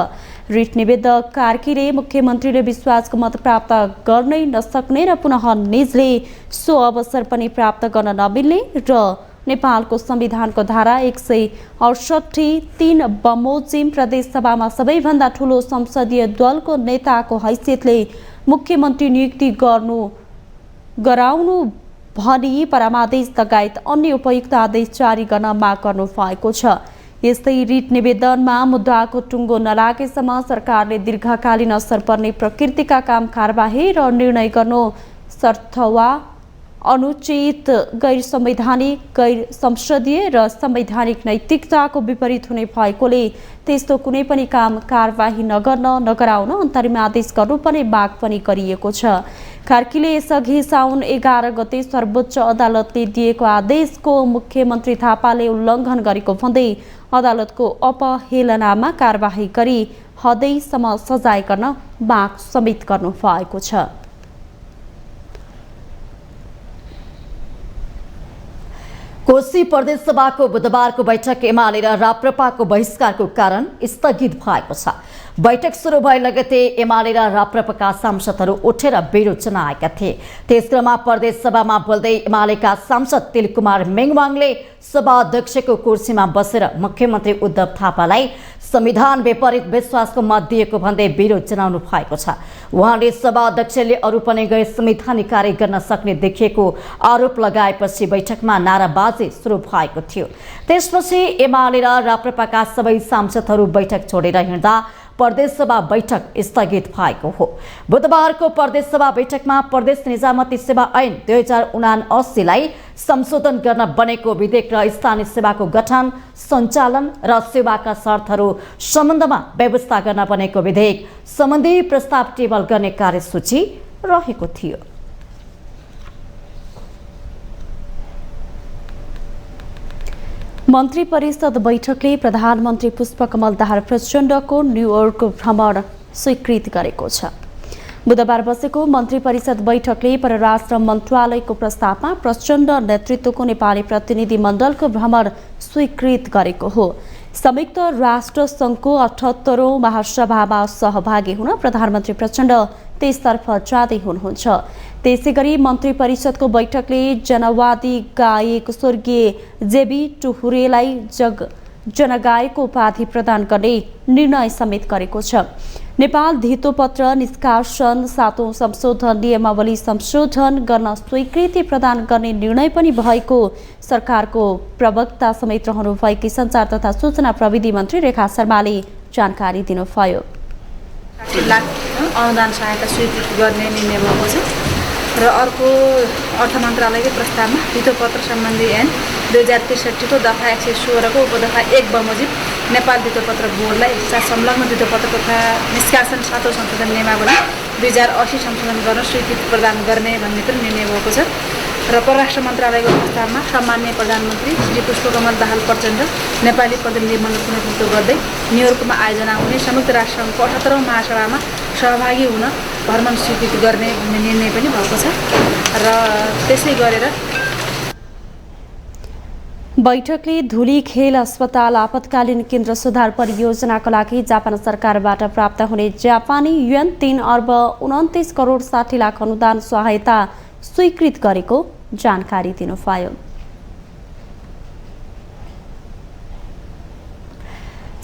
Speaker 2: रिट निवेदक कार्कीले मुख्यमन्त्रीले विश्वासको मत प्राप्त गर्नै नसक्ने र पुनः निजले सो अवसर पनि प्राप्त गर्न नमिल्ने र नेपालको संविधानको धारा 168(3) बमोजिम प्रदेश सभामा सबैभन्दा ठूलो संसदीय दलको नेताको हैसियतले मुख्यमन्त्री नियुक्ति गराउनु भनी परमादेश लगायत अन्य उपयुक्त आदेश जारी गर्न माग गर्नु भएको छ। यस्तै रिट निवेदनमा मुद्दाको टुङ्गो नलागेसम्म सरकारले दीर्घकालीन असर पर्ने प्रकृतिका काम कारबाही र निर्णय गर्नु अथवा अनुचित गैर संवैधानिक गैर संसदीय र संवैधानिक नैतिकताको विपरीत हुने भएकोले त्यस्तो कुनै पनि काम कारबाही नगराउन अन्तरिम आदेश गर्नुपर्ने माग पनि गरिएको छ। कार्कीले यसअघि साउन 11 गते सर्वोच्च अदालतले दिएको आदेशको मुख्यमन्त्री थापाले उल्लङ्घन गरेको भन्दै अदालतको अपहेलनामा कारबाही गरी हदैसम्म सजाय गर्न माग समेत गर्नु भएको छ।
Speaker 1: कोशी प्रदेश सभाको बुधबारको बैठक एमाले र राप्रपाको बहिष्कारको कारण स्थगित भएको छ। बैठक सुरु भए लगतै एमाले र राप्रपाका सांसदहरू उठेर विरोध जनाएका थिए। त्यसक्रममा प्रदेश सभामा बोल्दै एमालेका सांसद तिलकुमार मेङवाङले सभा अध्यक्षको कुर्सीमा बसेर मुख्यमन्त्री उद्धव थापालाई संविधान विपरीत विश्वासको मत दिएको भन्दै विरोध जनाउनु भएको छ। उहाँले सभा अध्यक्षले अरू पनि गैर संवैधानिक कार्य गर्न सक्ने देखिएको आरोप लगाएपछि बैठकमा नाराबाजी सुरु भएको थियो। त्यसपछि एमाले र राप्रपाका सबै सांसदहरू बैठक छोडेर हिँड्दा प्रदेश सभा बैठक स्थगित भएको हो। बुधबारको प्रदेश सभा बैठकमा प्रदेश निजामती सेवा ऐन 2079लाई संशोधन गर्न बनेको विधेयक र स्थानीय सेवाको गठन सञ्चालन र सेवाका शर्तहरू सम्बन्धमा व्यवस्था गर्न बनेको विधेयक सम्बन्धी प्रस्ताव टेबल गर्ने कार्यसूची रहेको थियो।
Speaker 2: मन्त्री परिषद बैठकले प्रधानमन्त्री पुष्पकमल दाहाल प्रचण्डको न्युयोर्क भ्रमण स्वीकृत गरेको छ। बुधबार बसेको मन्त्री परिषद बैठकले परराष्ट्र मन्त्रालयको प्रस्तावमा प्रचण्ड नेतृत्वको नेपाली प्रतिनिधि मण्डलको भ्रमण स्वीकृत गरेको हो। संयुक्त राष्ट्र सङ्घको 78औं महासभामा सहभागी हुन प्रधानमन्त्री प्रचण्ड त्यसतर्फ जाँदै हुनुहुन्छ। त्यसैगरी मन्त्री परिषदको बैठकले जनवादी गायक स्वर्गीय जेबी टुहुरेलाई जनगायकको उपाधि प्रदान गर्ने निर्णय समेत गरेको छ। नेपाल धितोपत्र निष्कासन 7औं संशोधन नियमावली संशोधन गर्न स्वीकृति प्रदान गर्ने निर्णय पनि भएको सरकारको प्रवक्ता समेत रहनुभएकी सञ्चार तथा सूचना प्रविधि मन्त्री रेखा शर्माले जानकारी दिनुभयो।
Speaker 19: 60 लाख अनुदान सहायता स्वीकृत गर्ने निर्णय भएको छ र अर्को अर्थ मन्त्रालयको प्रस्तावमा धितोपत्र सम्बन्धी ऐन 2063 को दफा 116 को उपदफा 1 बमोजिम नेपाल धितोपत्र बोर्डलाई संलग्न धितोपत्र तथा निष्कासन 7औं संशोधन नियमावली 2080 संशोधन गर्न स्वीकृति प्रदान गर्ने भन्ने पनि निर्णय भएको छ र परराष्ट्र मन्त्रालयको प्रस्तावमा सम्माननीय प्रधानमन्त्री श्री पुष्पकमल दाहाल प्रचण्ड नेपाली प्रतिनिधिमण्डलको नेतृत्व गर्दै न्युयोर्कमा आयोजना हुने संयुक्त राष्ट्रसङ्घको 78औं महासभामा सहभागी हुन भ्रमण स्वीकृति गर्ने भन्ने निर्णय पनि भएको छ र त्यसै गरेर
Speaker 2: बैठकले धुलीखेल अस्पताल आपतकालीन केन्द्र सुधार परियोजनाका लागि जापान सरकारबाट प्राप्त हुने जापानी युएन 3 अर्ब 29 करोड 60 लाख अनुदान सहायता स्वीकृत गरेको जानकारी दिनुभयो।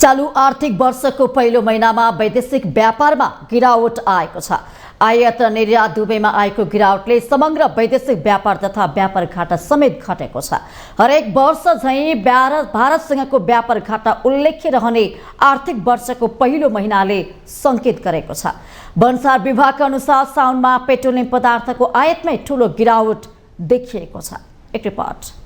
Speaker 1: चालू आर्थिक वर्षको पहिलो महिनामा वैदेशिक व्यापारमा गिरावट आएको छ। आयात र निर्यात दुवैमा आएको गिरावटले समग्र वैदेशिक व्यापार तथा व्यापार घाटा समेत घटेको छ। हरेक वर्ष झैं भारतसँगको व्यापार घाटा उल्लेख्य रहने आर्थिक वर्षको पहिलो महिनाले सङ्केत गरेको छ। भन्सार विभागका अनुसार साउनमा पेट्रोलियम पदार्थको आयातमै ठूलो गिरावट देखिएको छ। एक रिपोर्ट।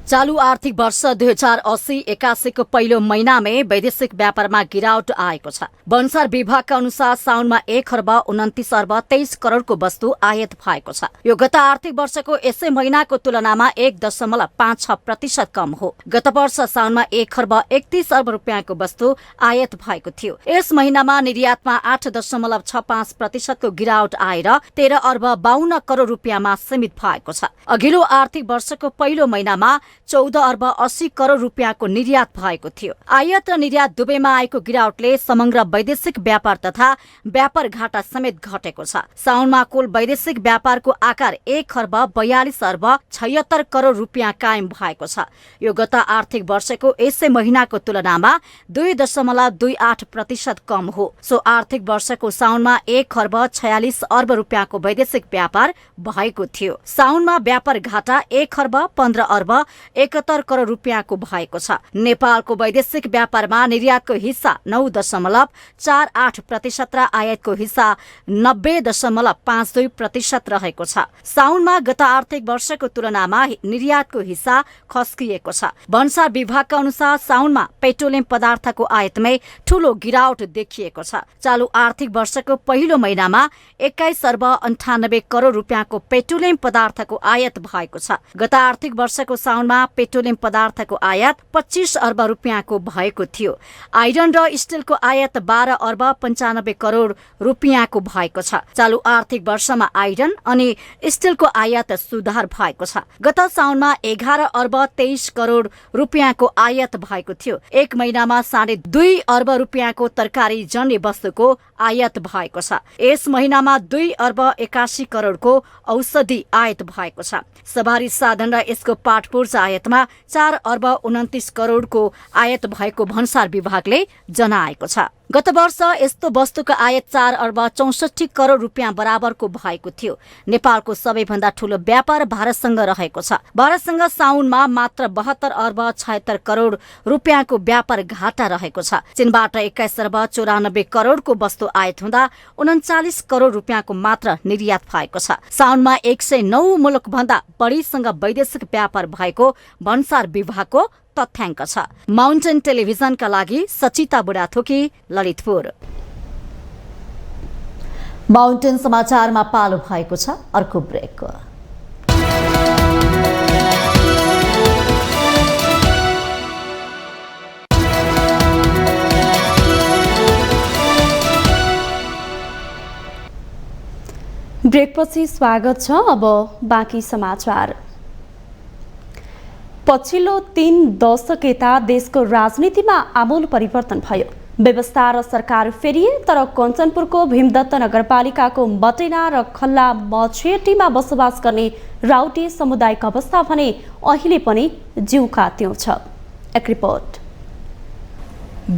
Speaker 1: चालू आर्थिक वर्ष 2080-81 को पहिलो महिनामै वैदेशिक व्यापारमा गिरावट आएको छ। भन्सार विभागका अनुसार साउनमा 1 अर्ब 29 अर्ब 23 करोडको वस्तु आयात भएको छ। यो गत आर्थिक वर्षको यसै महिनाको तुलनामा 1.56% कम हो। गत वर्ष साउनमा 1 अर्ब 31 अर्ब रुपियाँको वस्तु आयात भएको थियो। यस महिनामा निर्यातमा 8.65% को गिरावट आएर 13 अर्ब 52 करोड रुपियाँमा सीमित भएको छ। अघिल्लो आर्थिक वर्षको पहिलो महिनामा 14 अर्ब 80 करोड रुपियाँको निर्यात भएको थियो। आयात र निर्यात दुवैमा आएको गिरावटले समग्र वैदेशिक व्यापार तथा व्यापार घाटा समेत घटेको छ। साउनमा कुल वैदेशिक व्यापारको आकार 1 खर्ब 42 अर्ब 76 करोड रुपियाँ कायम भएको छ। यो गत आर्थिक वर्षको यसै महिनाको तुलनामा 2.28% कम हो। सो आर्थिक वर्षको साउनमा 1 खर्ब 46 अर्ब रुपियाँको वैदेशिक व्यापार भएको थियो। साउनमा व्यापार घाटा 1 खर्ब 15 अर्ब 71 करोड रुपियाँको भएको छ। नेपालको वैदेशिक व्यापारमा निर्यातको हिस्सा 9.48% र आयातको हिस्सा 90.52% रहेको छ। साउनमा गत आर्थिक वर्षको तुलनामा निर्यातको हिस्सा खस्किएको छ। भन्सार विभागका अनुसार साउनमा पेट्रोलियम पदार्थको आयातमै ठूलो गिरावट देखिएको छ। चालू आर्थिक वर्षको पहिलो महिनामा 21 अर्ब 98 करोड रुपियाँको पेट्रोलियम पदार्थको आयात भएको छ। गत आर्थिक वर्षको साउनमा पेट्रोलियम पदार्थको आयात 25 अर्ब रुपियाँको भएको थियो। आइरन र स्टिलको आयात 12 अर्ब 95 करोड रुपियाँको भएको छ। चालू आर्थिक वर्षमा आइरन अनि स्टिलको आयात सुधार भएको छ। गत साउनमा 11 अर्ब 23 करोड रुपियाँको आयात भएको थियो। एक महिनामा 2.5 अर्ब रुपियाँको तरकारी जन्य वस्तुको आयात भएको छ। यस महिनामा 2 अर्ब 81 करोडको औषधि आयात भएको छ। सवारी साधन र यसको पाटपुर्जा आयातमा 4 अर्ब 29 करोडको आयात भएको भन्सार विभागले जनाएको छ। गत वर्ष यस्तो वस्तुको आयात 4 अर्ब 64 करोड रुपियाँ बराबरको भएको थियो। नेपालको सबैभन्दा ठूलो व्यापार भारतसँग रहेको छ। भारतसँग साउनमा मात्र 72 अर्ब 76 करोड रुपियाँको व्यापार घाटा रहेको छ। चीनबाट 21 अर्ब 94 करोडको वस्तु आयात हुँदा 39 करोड रुपियाँको मात्र निर्यात भएको छ। साउनमा 109 मुलुकभन्दा बढीसँग वैदेशिक व्यापार भएको भन्सार विभागको तथ्याङ्क छ। माउन्टेन टेलिभिजनका लागि सचिता बुढाथोकी, ललितपुर। माउन्टेन समाचारमा पालो भएको छ अर्को ब्रेक।
Speaker 2: ब्रेकपछि स्वागत छ। अब बाँकी समाचार। पछिल्लो 3 दशक यता देशको राजनीतिमा आमूल परिवर्तन भयो। व्यवस्था र सरकार फेरिए, तर कञ्चनपुरको भीमदत्त नगरपालिकाको मटेना र खल्ला मछेटीमा बसोबास गर्ने राउटे समुदायको अवस्था भने अहिले पनि जिउका त्यो छ। एक रिपोर्ट।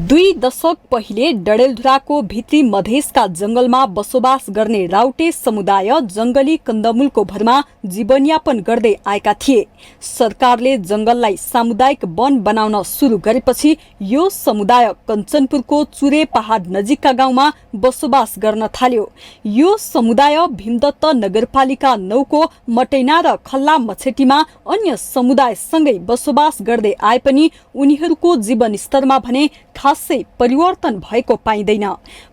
Speaker 2: 2 दशक पहिले डडेलधुराको भित्री मधेसका जंगलमा बसोबास गर्ने राउटे समुदाय जंगली कन्दमूलको भरमा जीवनयापन गर्दै आएका थिए। सरकारले जंगललाई सामुदायिक वन बनाउन सुरु गरेपछि यो समुदाय कञ्चनपुरको चुरे पहाड नजिकका गाउँमा बसोबास गर्न थाल्यो। यो समुदाय भीमदत्त नगरपालिका 9 को मटेना र खल्ला मछेटीमा अन्य समुदायसँगै बसोबास गर्दै आए पनि उनीहरूको जीवनस्तरमा भने खासै परिवर्तन भएको पाइँदैन।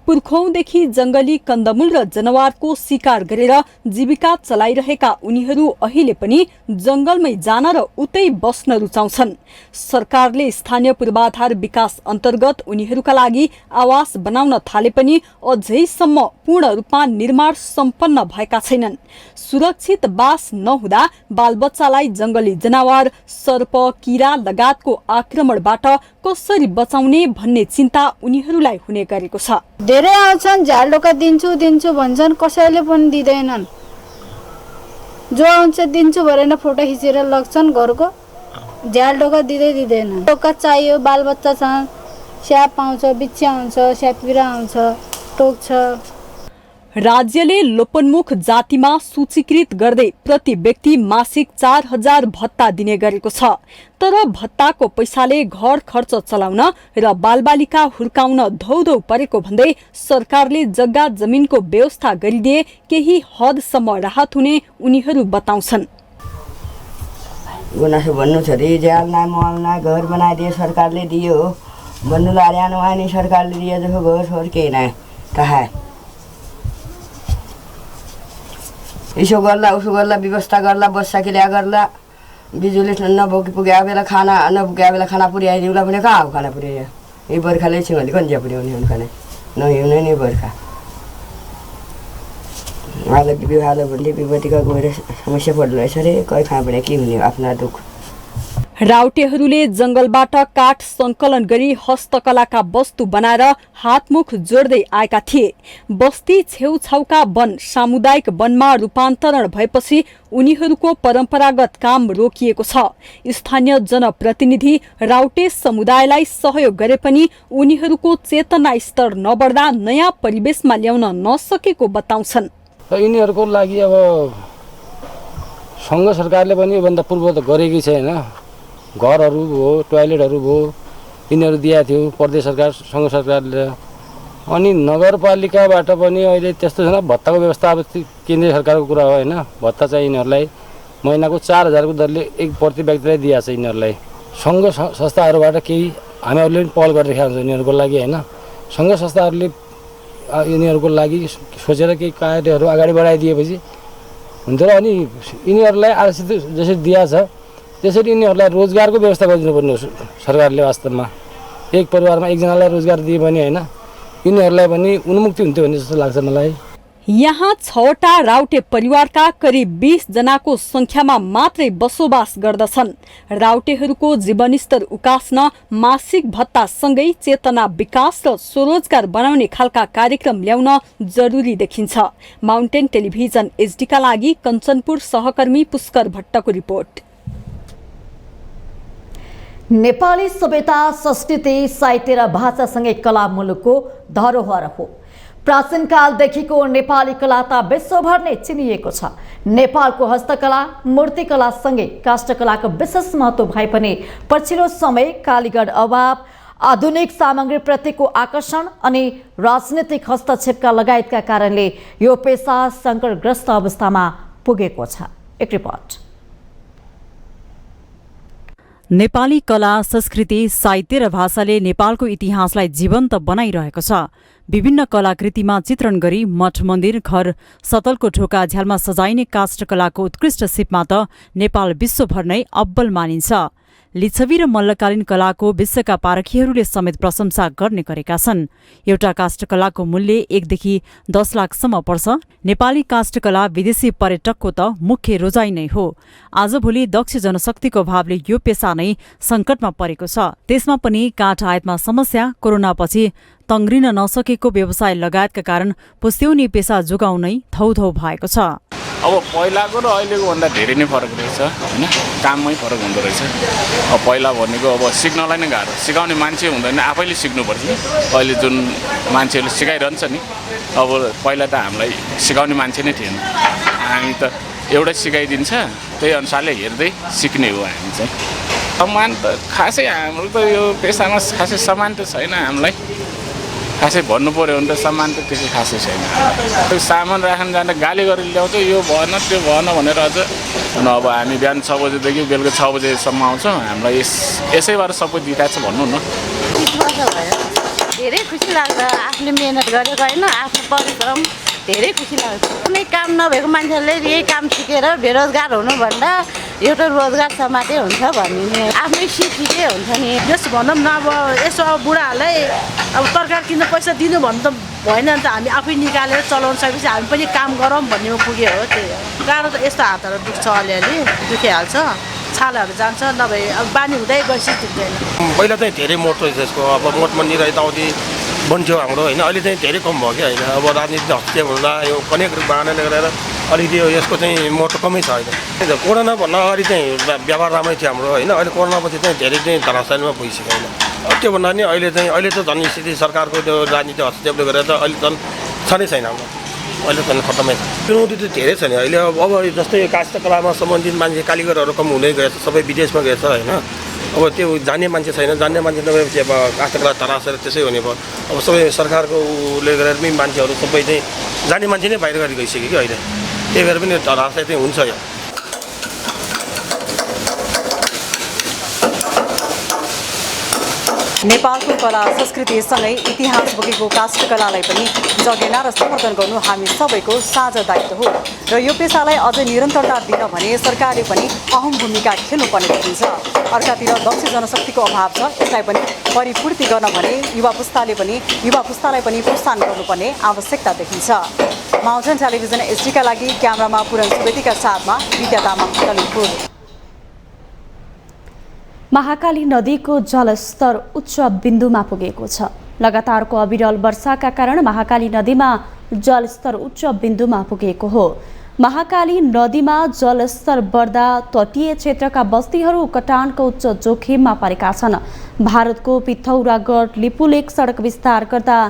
Speaker 2: पुर्खौंदेखि जंगली कन्दमूल र जनावरको शिकार गरेर जीविका चलाइरहेका उनीहरू अहिले पनि जंगलमै जान र उतै बस्न रुचाउँछन्। सरकारले स्थानीय पूर्वाधार विकास अन्तर्गत उनीहरूका लागि आवास बनाउन थाले पनि अझैसम्म पूर्ण रूपमा निर्माण सम्पन्न भएका छैनन्। सुरक्षित बास नहुँदा बालबच्चालाई जंगली जनावर, सर्प, किरा लगायतको आक्रमणबाट कसरी बचाउने भन्ने चिन्ता उनीहरूलाई हुने गरेको छ।
Speaker 20: धेरै आउँछन्, झ्यालडोका दिन्छु भन्छन्, कसैले पनि दिँदैनन्। जो आउँछ दिन्छु भनेर फोटो खिचेर लग्छन् घरको, झ्यालडोका दिँदैन। डोका चाहियो, बालबच्चा छन्, स्याप आउँछ, बिच्छी आउँछ, स्यापिरा आउँछ, टोक्छ।
Speaker 2: राज्यले लोपन्मुख जातिमा सूचीकृत गर्दै प्रति व्यक्ति मासिक 4000 भत्ता दिने गरेको छ। तर भत्ताको पैसाले घर खर्च चलाउन र बालबालिका हुर्काउन धौधौ परेको भन्दै सरकारले जग्गा जमिनको व्यवस्था गरिदिए केही हदसम्म राहत हुने उनीहरू बताउँछन्।
Speaker 21: गुनासो भन्नु छ रे, ज्यालना मलना घर बनाइदिए सरकारले दियो हो भन्नु लार्यानो आनी सरकारले दिए जस्तो घर फर्केन कहाँ यसो गर्ला उसो गर्ला व्यवस्था गर्ला, बस्सा किल्या गर्ला, बिजुली नपुगेको बेला खाना नपुगेको बेला खाना पुर्याइदिउँला भने कहाँ हो खाना पुर्याइयो? यही बर्खाले छिङले कन्जिया पुर्याउने हुन् खाना नहिउने नि बर्खा हाल विवाह भन्ने विपत्तिका गएर समस्या पर्दो रहेछ रे। कहीँ कहाँ भने के हुने आफ्ना दुःख।
Speaker 2: राउटेहरूले जंगलबाट काठ संकलन गरी हस्तकलाका वस्तु बनाएर हातमुख जोड्दै आएका थिए। बस्ती छेउछाउका वन सामुदायिक वनमा रूपान्तरण भएपछि उनीहरूको परम्परागत काम रोकिएको छ। स्थानीय जनप्रतिनिधि राउटे समुदायलाई सहयोग गरे पनि उनीहरूको चेतना स्तर नबढ्दा नयाँ परिवेशमा ल्याउन नसकेको बताउँछन्।
Speaker 3: यिनीहरूको लागि अब सङ्घ सरकारले पनि योभन्दा पूर्व त गरेकै छैन। घरहरू भयो, टोयलेटहरू भयो, यिनीहरू दिएको थियो प्रदेश सरकार सङ्घ सरकारले। अनि नगरपालिकाबाट पनि अहिले त्यस्तो छैन। भत्ताको व्यवस्था अब केन्द्रीय सरकारको कुरा हो होइन। भत्ता चाहिँ यिनीहरूलाई महिनाको 4000को दरले एक प्रति व्यक्तिलाई दिएको छ यिनीहरूलाई। सङ्घ संस्थाहरूबाट केही हामीहरूले पनि पहल गरिरहेका हुन्छ यिनीहरूको लागि होइन। सङ्घ संस्थाहरूले यिनीहरूको लागि सोचेर केही कार्यहरू अगाडि बढाइदिएपछि हुन्थ्यो र अनि यिनीहरूलाई आर्थिक जसरी दिएको छ त्यसरी यिनीहरूलाई रोजगारको व्यवस्था गरिदिनुपर्ने हो सरकारले। वास्तवमा एक परिवारमा एकजनालाई रोजगार दिए पनि होइन यिनीहरूलाई पनि उन्मुक्ति हुन्थ्यो भन्ने जस्तो लाग्छ मलाई।
Speaker 2: यहाँ 6वटा राउटे परिवारका करिब 20 जनाको संख्यामा मात्रै बसोबास गर्दछन्। राउटेहरूको जीवनस्तर उकास्न मासिक भत्तासँगै चेतना विकास र स्वरोजगार बनाउने खालका कार्यक्रम ल्याउन जरुरी देखिन्छ। माउन्टेन टेलिभिजन एचडीका लागि कञ्चनपुर सहकर्मी पुष्कर भट्टको रिपोर्ट।
Speaker 1: नेपाली सभ्यता, संस्कृति, साहित्य र भाषासँगै कला मुलुकको धरोहर हो। प्राचीन कालदेखिको नेपाली कला त विश्वभर नै चिनिएको छ। नेपालको हस्तकला, मूर्तिकलासँगै काष्ठकलाको विशेष महत्त्व भए पनि पछिल्लो समय कालीगढ अभाव, आधुनिक सामग्रीप्रतिको आकर्षण अनि राजनीतिक हस्तक्षेपका लगायतका कारणले यो पेसा सङ्कटग्रस्त अवस्थामा पुगेको छ। एक रिपोर्ट।
Speaker 22: नेपाली कला, संस्कृति, साहित्य र भाषाले नेपालको इतिहासलाई जीवन्त बनाइरहेको छ। विभिन्न कलाकृतिमा चित्रण गरी मठ, मन्दिर, घर, सतलको ढोका, झ्यालमा सजाइने काष्ठकलाको उत्कृष्ट सिपमा त नेपाल विश्वभर नै अब्बल मानिन्छ। लिच्छवी र मल्लकालीन कलाको विश्वका पारखीहरूले समेत प्रशंसा गर्ने गरेका छन्। एउटा काष्ठकलाको मूल्य 1 देखि 10 लाखसम्म पर्छ। नेपाली काष्ठकला विदेशी पर्यटकको त मुख्य रोजाइ नै हो। आजभोलि दक्ष जनशक्तिको अभावले यो पेसा नै सङ्कटमा परेको छ। त्यसमा पनि काठ आयातमा समस्या, कोरोनापछि तङ्ग्रिन नसकेको व्यवसाय लगायतका कारण पुस्त्यौनी पेसा जोगाउनै थौथौ भएको छ।
Speaker 23: अब पहिलाको र अहिलेको भन्दा धेरै नै फरक रहेछ होइन। काममै फरक हुँदो रहेछ। अब पहिला भनेको अब सिक्नलाई नै गाह्रो, सिकाउने मान्छे हुँदैन, आफैले सिक्नुपर्छ। अहिले जुन मान्छेहरूले सिकाइरहन्छ नि, अब पहिला त हामीलाई सिकाउने मान्छे नै थिएन। हामी त एउटै सिकाइदिन्छ त्यही अनुसारले हेर्दै सिक्ने हो हामी चाहिँ। सम्मान त खासै हाम्रो त यो पेसामा खासै सम्मान त छैन हामीलाई। खासै भन्नु पऱ्यो भने त सम्मान त त्यति खासै छैन। त्यो सामान राख्न जाँदा गाली गरेर ल्याउँछ, यो भएन त्यो भएन भनेर अझ। अब हामी बिहान 6 बजेदेखि बेलुका 6 बजेसम्म आउँछौँ। हामीलाई यसैबाट सबै दिइरहेको छ भन्नु न।
Speaker 24: धेरै खुसी लाग्छ आफूले मेहनत गरेको होइन, आफ्नो परिश्रम धेरै खुसी लाग्छ। कुनै काम नभएको मान्छेले यही काम सिकेर बेरोजगार हुनुभन्दा एउटा रोजगार समाते हुन्छ भन्ने आफ्नै सिकै हुन्छ नि।
Speaker 25: जस भनौँ न अब यसो अब बुढाहरूलाई अब तरकारी किन्नु पैसा दिनु भन्नु त भएन नि त। हामी आफै निकालेर चलाउन सकेपछि हामी पनि काम गरौँ भन्नेमा पुग्यो हो। त्यही हो गाह्रो त। यस्तो हातहरू दुख्छ, अलिअलि दुखिहाल्छ, छालाहरू जान्छ, नभए अब बानी हुँदै गएपछि दुख्दैन।
Speaker 26: पहिला चाहिँ धेरै मोट रहेछ यसको। अब मोट मन्दिर यताउति बन्थ्यो हाम्रो होइन, अहिले चाहिँ धेरै कम भयो क्या होइन। अब राजनीतिक हस्तक्षेप हुँदा यो अनेक बाहनाले गरेर अलिकति यसको चाहिँ मोटो कमै छ अहिले। कोरोना भन्दा अगाडि चाहिँ व्यवहार राम्रै थियो हाम्रो होइन। अहिले कोरोनापछि चाहिँ धेरै चाहिँ धराशायीमा पुगिसक्यो होइन। त्यो भन्दा नि अहिले त झन् स्थिति सरकारको त्यो राजनीतिक हस्तक्षेपले गरेर त अहिले झन् छँदै छैन हाम्रो। अहिले झन् खत्तमै छ। चुनौती त धेरै छ नि अहिले। अब जस्तै काष्ठकलामा सम्बन्धित मान्छे कालीगरहरू कम हुँदै गएछ, सबै विदेशमा गएछ होइन। अब त्यो जान्ने मान्छे छैन, जान्ने मान्छे नभएपछि अब काष्ठकला तरासेर त्यसै हुने भयो। अब सबै सरकारको उसले गरेर पनि मान्छेहरू सबै चाहिँ जान्ने मान्छे नै बाहिर गरी गइसक्यो कि अहिले। त्यही भएर पनि तरासे चाहिँ हुन्छ यो।
Speaker 22: नेपालको कला, संस्कृतिसँगै इतिहास बोकेको काष्ठकलालाई पनि जगेर्ना र समर्थन गर्नु हामी सबैको साझा दायित्व हो। र यो पेसालाई अझै निरन्तरता दिन भने सरकारले पनि अहम भूमिका खेल्नुपर्ने देखिन्छ। अर्कातिर दक्ष जनशक्तिको अभाव छ, यसलाई पनि परिपूर्ति गर्न भने युवा पुस्तालाई पनि प्रोत्साहन गर्नुपर्ने आवश्यकता देखिन्छ। माउन्टेन टेलिभिजन एचडीका लागि क्यामेरामा पुरन सुवेदीका साथमा विद्या तामाङ, ललितपुर।
Speaker 2: महाकाली नदीको जलस्तर उच्च बिन्दुमा पुगेको छ। लगातारको अविरल वर्षाका कारण महाकाली नदीमा जलस्तर उच्च बिन्दुमा पुगेको हो। महाकाली नदीमा जलस्तर बढ्दा तटीय क्षेत्रका बस्तीहरू कटानको उच्च जोखिममा परेका छन्। भारतको पिथौरागढ लिपुलेक सडक विस्तार गर्दा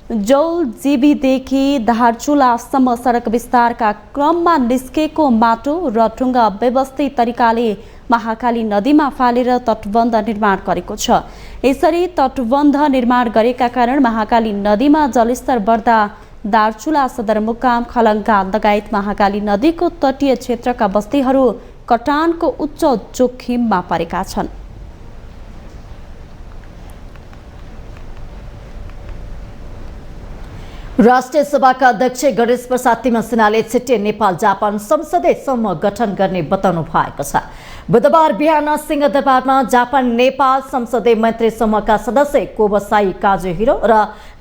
Speaker 2: जौलजीबीदेखि धारचुलासम्म सडक विस्तारका क्रममा निस्केको माटो र ढुङ्गा व्यवस्थित तरिकाले महाकाली नदीमा फालेर तटबन्ध निर्माण गरेको छ। यसरी तटबन्ध निर्माण गरेका कारण महाकाली नदीमा जलस्तर बढ्दा दार्चुला सदरमुकाम खलङ्गा लगायत महाकाली नदीको तटीय क्षेत्रका बस्तीहरू कटानको उच्च जोखिममा परेका छन्।
Speaker 1: राष्ट्रिय सभाका अध्यक्ष गणेश प्रसाद तिमसिनाले छिट्टै नेपाल जापान संसदीय समूह गठन गर्ने बताउनु भएको छ। बुधबार बिहान सिंहदरबारमा जापान नेपाल संसदीय मन्त्री समूहका सदस्य कोबसाई काजुहिरो र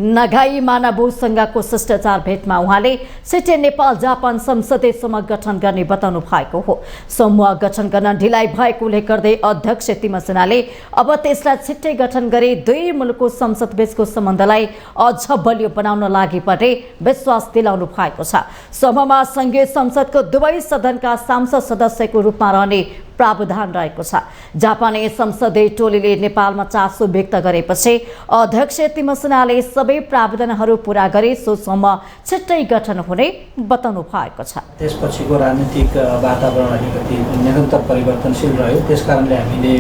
Speaker 1: नगाई मानाबुसँगको शिष्टाचार भेटमा उहाँले छिट्टै नेपाल जापान संसदीय समूह गठन गर्ने बताउनु भएको हो। समूह गठन गर्न ढिलाइ भएको उल्लेख गर्दै अध्यक्ष तिमसिनाले अब त्यसलाई छिट्टै गठन गरी दुई मुलुकको संसद बीचको सम्बन्धलाई अझ बलियो बनाउन लागि पनि विश्वास दिलाउनु भएको छ। समूहमा संघीय संसदको दुवै सदनका सांसद सदस्यको रूपमा रहने प्रावधान रहेको छ। जापानी संसदीय टोलीले नेपालमा चासो व्यक्त गरेपछि अध्यक्ष तिमसिनाले सबै प्रावधानहरू पूरा गरी सो समूह छिट्टै गठन हुने बताउनु भएको छ।
Speaker 12: त्यसपछिको राजनीतिक वातावरण अलिकति निरन्तर परिवर्तनशील रह्यो। त्यसकारणले हामीले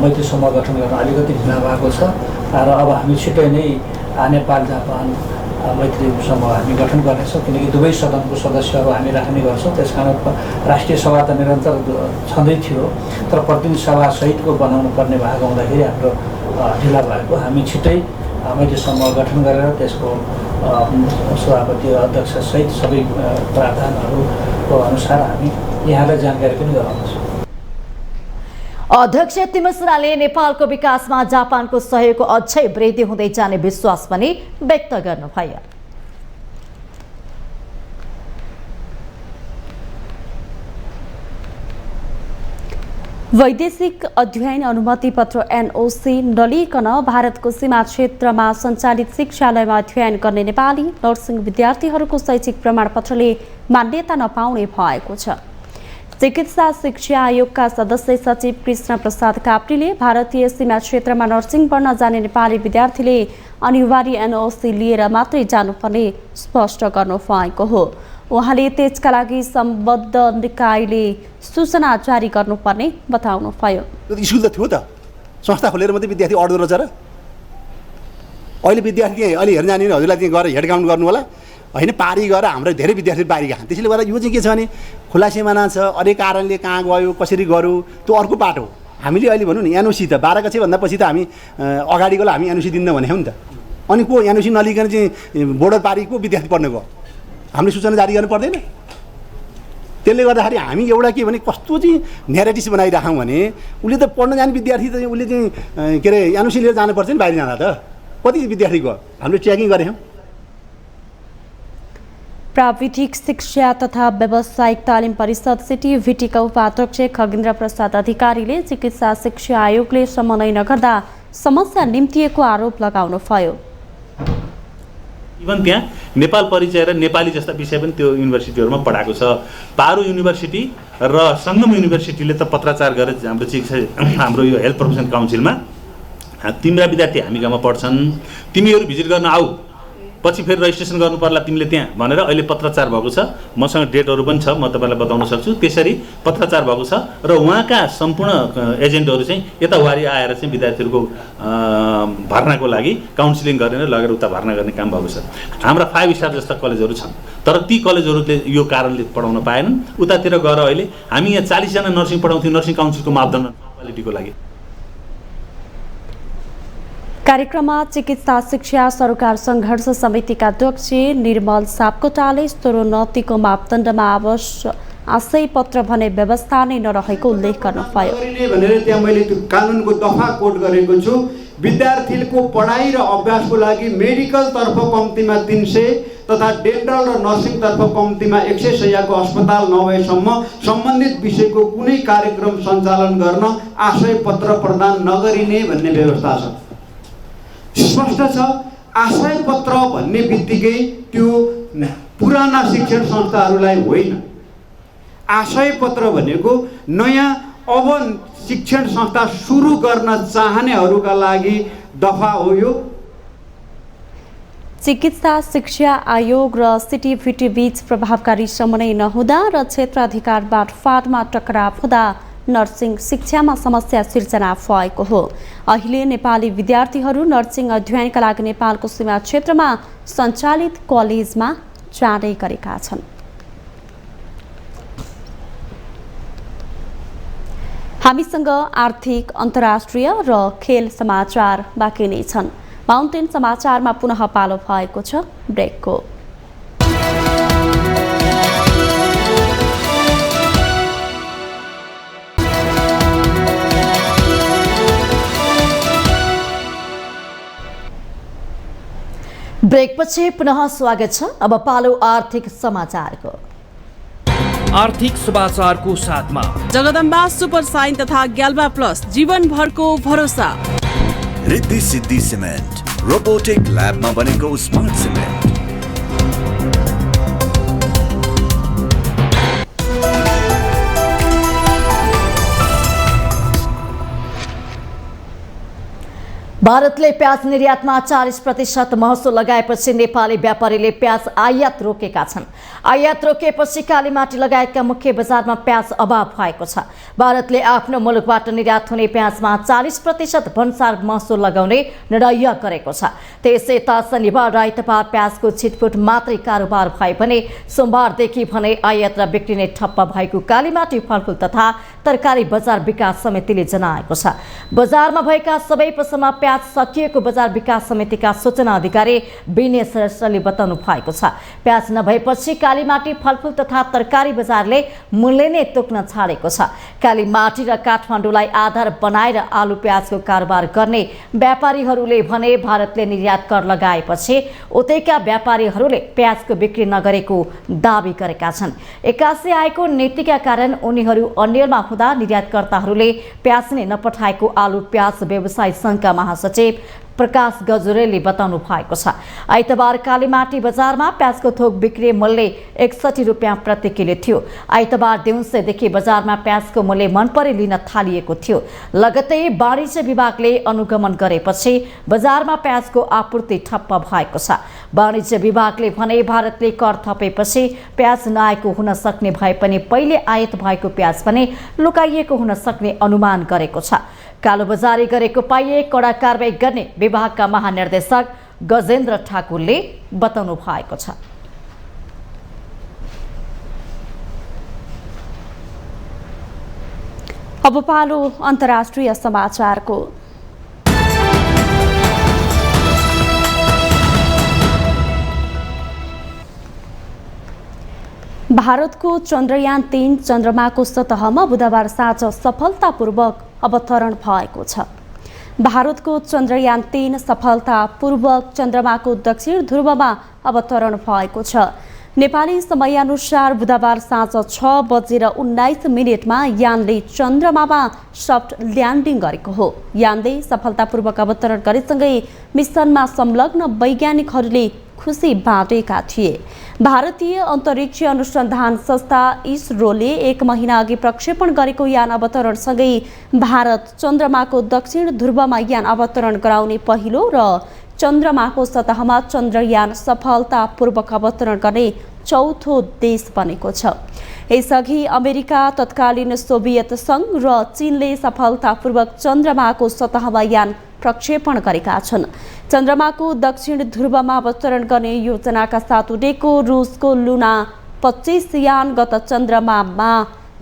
Speaker 12: मैत्री समूह गठन गर्न अलिकति ढिला भएको छ र अब हामी छिट्टै नै नेपाल जापान मैत्री समूह हामी गठन गर्नेछौँ, किनकि दुवै सदनको सदस्यहरू हामी राख्ने गर्छौँ। त्यसकारण राष्ट्रिय सभा त निरन्तर छँदै थियो, तर प्रतिनिधि सभा सहितको बनाउनु पर्ने भएको हुँदाखेरि हाम्रो ढिला भएको। हामी छिट्टै मैत्री समूह गठन गरेर त्यसको सभापति अध्यक्ष सहित सबै प्रावधानहरूको अनुसार हामी यहाँलाई जानकारी पनि गराउनेछौँ।
Speaker 1: अध्यक्ष तिमसिनाले नेपालको विकासमा जापानको सहयोगको अझै वृद्धि हुँदै जाने विश्वास पनि व्यक्त गर्नुभयो।
Speaker 2: वैदेशिक अध्ययन अनुमति पत्र एनओसी नलिकन भारतको सीमा क्षेत्रमा सञ्चालित शिक्षालयमा अध्ययन गर्ने नेपाली नर्सिङ विद्यार्थीहरूको शैक्षिक प्रमाणपत्रले मान्यता नपाउने भएको छ। चिकित्सा शिक्षा आयोगका सदस्य सचिव कृष्ण प्रसाद काप्रीले भारतीय सीमा क्षेत्रमा नर्सिङ पढ्न जाने नेपाली विद्यार्थीले अनिवार्य एनओसी लिएर मात्रै जानुपर्ने स्पष्ट गर्नु भएको हो। उहाँले त्यसका लागि सम्बद्ध निकायले सूचना जारी गर्नुपर्ने बताउनुभयो।
Speaker 4: स्कुल त थियो त, संस्था खोलेर मात्रै विद्यार्थी अड्दो रहेछ र अहिले विद्यार्थी अहिले हेर्न जाने हजुरलाई त्यहाँ गएर हेड काउन्ट गर्नु होला होइन। पारी गएर हाम्रो धेरै विद्यार्थी पारी गए। त्यसैले गर्दा यो चाहिँ के छ भने खुला सिमाना छ, अरू कारणले कहाँ गयो कसरी गर्यो त्यो अर्को पाटो हो। हामीले अहिले भनौँ न एनओसी त 12 कक्षाभन्दा पछि त हामी अगाडिकोलाई हामी एनओसी दिन्न भने हो नि त। अनि को एनओसी नलिकन चाहिँ बोर्डर पारीको विद्यार्थी पढ्न गयो, हामीले सूचना जारी गर्नु पर्दैन? त्यसले गर्दाखेरि हामी एउटा के भने कस्तो चाहिँ न्यारेटिभ बनाइराखौँ भने उसले त पढ्न जाने विद्यार्थी त उसले चाहिँ के अरे एनओसी लिएर जानुपर्छ नि बाहिर जाँदा त। कति विद्यार्थी गयो हामीले चेकिङ गरेछौँ।
Speaker 2: प्राविधिक शिक्षा तथा व्यावसायिक तालिम परिषद सिटिभिटीका उपाध्यक्ष खगेन्द्र प्रसाद अधिकारीले चिकित्सा शिक्षा आयोगले समन्वय नगर्दा समस्या निम्तिएको आरोप लगाउनुभयो।
Speaker 5: इभन त्यहाँ नेपाल परिचय र नेपाली जस्ता विषय पनि त्यो युनिभर्सिटीहरूमा पढाएको छ। पारो युनिभर्सिटी र सङ्गम युनिभर्सिटीले त पत्राचार गरेर हाम्रो यो हेल्थ प्रोफेसन काउन्सिलमा तिम्रा विद्यार्थी हामी गाउँमा पढ्छन्, तिमीहरू भिजिट गर्न आऊ, पछि फेरि रजिस्ट्रेसन गर्नु पर्ला तिमीले त्यहाँ भनेर अहिले पत्राचार भएको छ। मसँग डेटहरू पनि छ, म तपाईँलाई बताउन सक्छु। त्यसरी पत्राचार भएको छ र उहाँका सम्पूर्ण एजेन्टहरू चाहिँ यतावारी आएर चाहिँ विद्यार्थीहरूको भर्नाको लागि काउन्सिलिङ गरेर लगेर उता भर्ना गर्ने काम भएको छ। हाम्रा 5 स्टार जस्ता कलेजहरू छन्, तर ती कलेजहरूले यो कारणले पढाउन पाएनन्। उतातिर गएर अहिले हामी यहाँ 40 जना नर्सिङ पढाउँथ्यौँ नर्सिङ काउन्सिलको मापदण्ड क्वालिटीको लागि।
Speaker 2: कार्यक्रममा चिकित्सा शिक्षा सरकार सङ्घर्ष समितिका अध्यक्ष निर्मल सापकोटाले स्तरोन्नतिको मापदण्डमा आशय पत्र भने व्यवस्था नै नरहेको उल्लेख गर्नुभयो।
Speaker 6: भनेर त्यहाँ मैले त्यो कानुनको दफा कोट गरेको छु। विद्यार्थीको पढाइ र अभ्यासको लागि मेडिकलतर्फ कम्तीमा 300 तथा डेन्टल र नर्सिङतर्फ कम्तीमा 100 शय्याको अस्पताल नभएसम्म सम्बन्धित विषयको कुनै कार्यक्रम सञ्चालन गर्न आशय पत्र प्रदान नगरिने भन्ने व्यवस्था छ। स्पष्ट छ, आशय पत्र भन्ने बित्तिकै त्यो पुराना शिक्षण संस्थाहरूलाई होइन। आशय पत्र भनेको नयाँ अब शिक्षण संस्था सुरु गर्न चाहनेहरूका लागि दफा हो। यो
Speaker 2: चिकित्सा शिक्षा आयोग र सिटिभिटी बीच प्रभावकारी समन्वय नहुँदा र क्षेत्राधिकार बाँडफाँडमा टकराव हुँदा नर्सिङ शिक्षामा समस्या सिर्जना भएको हो। अहिले नेपाली विद्यार्थीहरू नर्सिङ अध्ययनका लागि नेपालको सीमा क्षेत्रमा सञ्चालित कलेजमा जाने गरेका छन्। हामीसँग आर्थिक, अन्तर्राष्ट्रिय र खेल समाचार बाँकी नै छन्। माउन्टेन समाचारमा पुनः पालो भएको छ ब्रेकको।
Speaker 1: ब्रेकपछि पुनः स्वागत छ। अब पालो आर्थिक समाचारको।
Speaker 7: आर्थिक समाचारको साथमा
Speaker 8: जगदम्बा सुपर साइन तथा ग्याल्बा प्लस जीवनभरको भरोसा।
Speaker 9: रिद्धि सिद्धि सिमेन्ट रोबोटिक ल्याबमा बनेको स्मार्ट सिमेन्ट।
Speaker 1: भारतले प्याज निर्यातमा 40% महसुल लगाएपछि नेपाली व्यापारीले प्याज आयात रोकेका छन्। आयात रोकेपछि कालीमाटी लगायतका मुख्य बजारमा प्याज अभाव भएको छ। भारतले आफ्नो मुलुकबाट निर्यात हुने प्याजमा 40% भन्सार महसुल लगाउने निर्णय गरेको छ। त्यसैता शनिबार र आइतबार प्याजको छिटफुट मात्रै कारोबार भए भने सोमबारदेखि भने आयात र बिक्री नै ठप्प भएको कालीमाटी फलफुल तथा तरकारी बजार विकास समितिले जनाएको छ। बजारमा भएका सबै पसलमा प्याज सकिएको बजार विकास समितिका सूचना अधिकारी विनय श्रेष्ठले बताउनु भएको छ। प्याज नभएपछि कालीमाटी फलफुल तथा तरकारी बजारले मूल्य नै तोक्न छाडेको छ। कालीमाटी र काठमाडौँलाई आधार बनाएर आलु प्याजको कारोबार गर्ने व्यापारीहरूले भने भारतले निर्यात कर लगाएपछि उतैका व्यापारीहरूले प्याजको बिक्री नगरेको दावी गरेका छन्। एक्कासी आएको नीतिका कारण उनीहरू अन्यलमा हुँदा निर्यातकर्ताहरूले प्याज नै नपठाएको आलु प्याज व्यवसाय संघका महासचिव प्रकाश गजुरेलले बताउनु भएको छ। आइतबार कालीमाटी बजारमा प्याजको थोक बिक्री मूल्य 61 रुपियाँ प्रति किलो थियो। आइतबार दिउँसोदेखि बजारमा प्याजको मूल्य मनपरी लिन थालिएको थियो। लगतै वाणिज्य विभागले अनुगमन गरेपछि बजारमा प्याजको आपूर्ति ठप्प भएको छ। वाणिज्य विभागले भने भारतले कर थपेपछि प्याज नआएको हुन सक्ने भए पनि पहिले आयात भएको प्याज पनि लुकाइएको हुन सक्ने अनुमान गरेको छ। कालोबजारी गरेको पाइए कडा कारबाही गर्ने विभागका महानिर्देशक गजेन्द्र ठाकुरले बताउनु भएको छ।
Speaker 2: अब पालो अन्तर्राष्ट्रिय समाचारको। भारतको चन्द्रयान 3 चन्द्रमाको सतहमा बुधबार साँझ सफलतापूर्वक अवतरण भएको छ। भारतको चन्द्रयान 3 सफलतापूर्वक चन्द्रमाको दक्षिण ध्रुवमा अवतरण भएको छ। नेपाली समयअनुसार बुधबार साँझ 6:19 यानले चन्द्रमामा सफ्ट ल्यान्डिङ गरेको हो। यानले सफलतापूर्वक अवतरण गरेसँगै मिसनमा संलग्न वैज्ञानिकहरूले खुसी बाँडेका थिए। भारतीय अन्तरिक्ष अनुसन्धान संस्था इसरोले 1 महिना अघि प्रक्षेपण गरेको यान अवतरणसँगै भारत चन्द्रमाको दक्षिण ध्रुवमा यान अवतरण गराउने पहिलो र चन्द्रमाको सतहमा चन्द्रयान सफलतापूर्वक अवतरण गर्ने चौथो देश बनेको छ। यसअघि अमेरिका, तत्कालीन सोभियत सङ्घ र चीनले सफलतापूर्वक चन्द्रमाको सतहमा यान प्रक्षेपण गरेका छन्। चन्द्रमाको दक्षिण ध्रुवमा अवतरण गर्ने योजनाका साथ उडेको रुसको लुना 25 यान गत चन्द्रमामा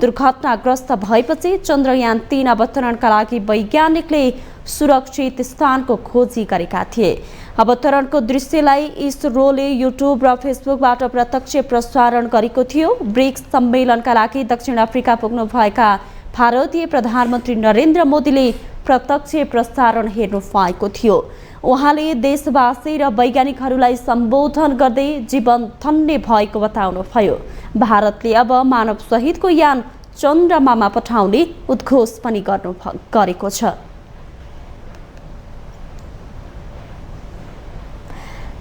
Speaker 2: दुर्घटनाग्रस्त भएपछि चन्द्रयान 3 अवतरणका लागि वैज्ञानिकले सुरक्षित स्थानको खोजी गरेका थिए। अवतरणको दृश्यलाई इसरोले युट्युब र फेसबुकबाट प्रत्यक्ष प्रसारण गरेको थियो। ब्रिक्स सम्मेलनका लागि दक्षिण अफ्रिका पुग्नुभएका भारतीय प्रधानमन्त्री नरेन्द्र मोदीले प्रत्यक्ष प्रसारण हेर्नु भएको थियो। उहाँले देशवासी र वैज्ञानिकहरूलाई सम्बोधन गर्दै जीवन धन्य भएको बताउनुभयो। भारतले अब मानव सहितको यान चन्द्रमामा पठाउने उद्घोष पनि गरेको छ।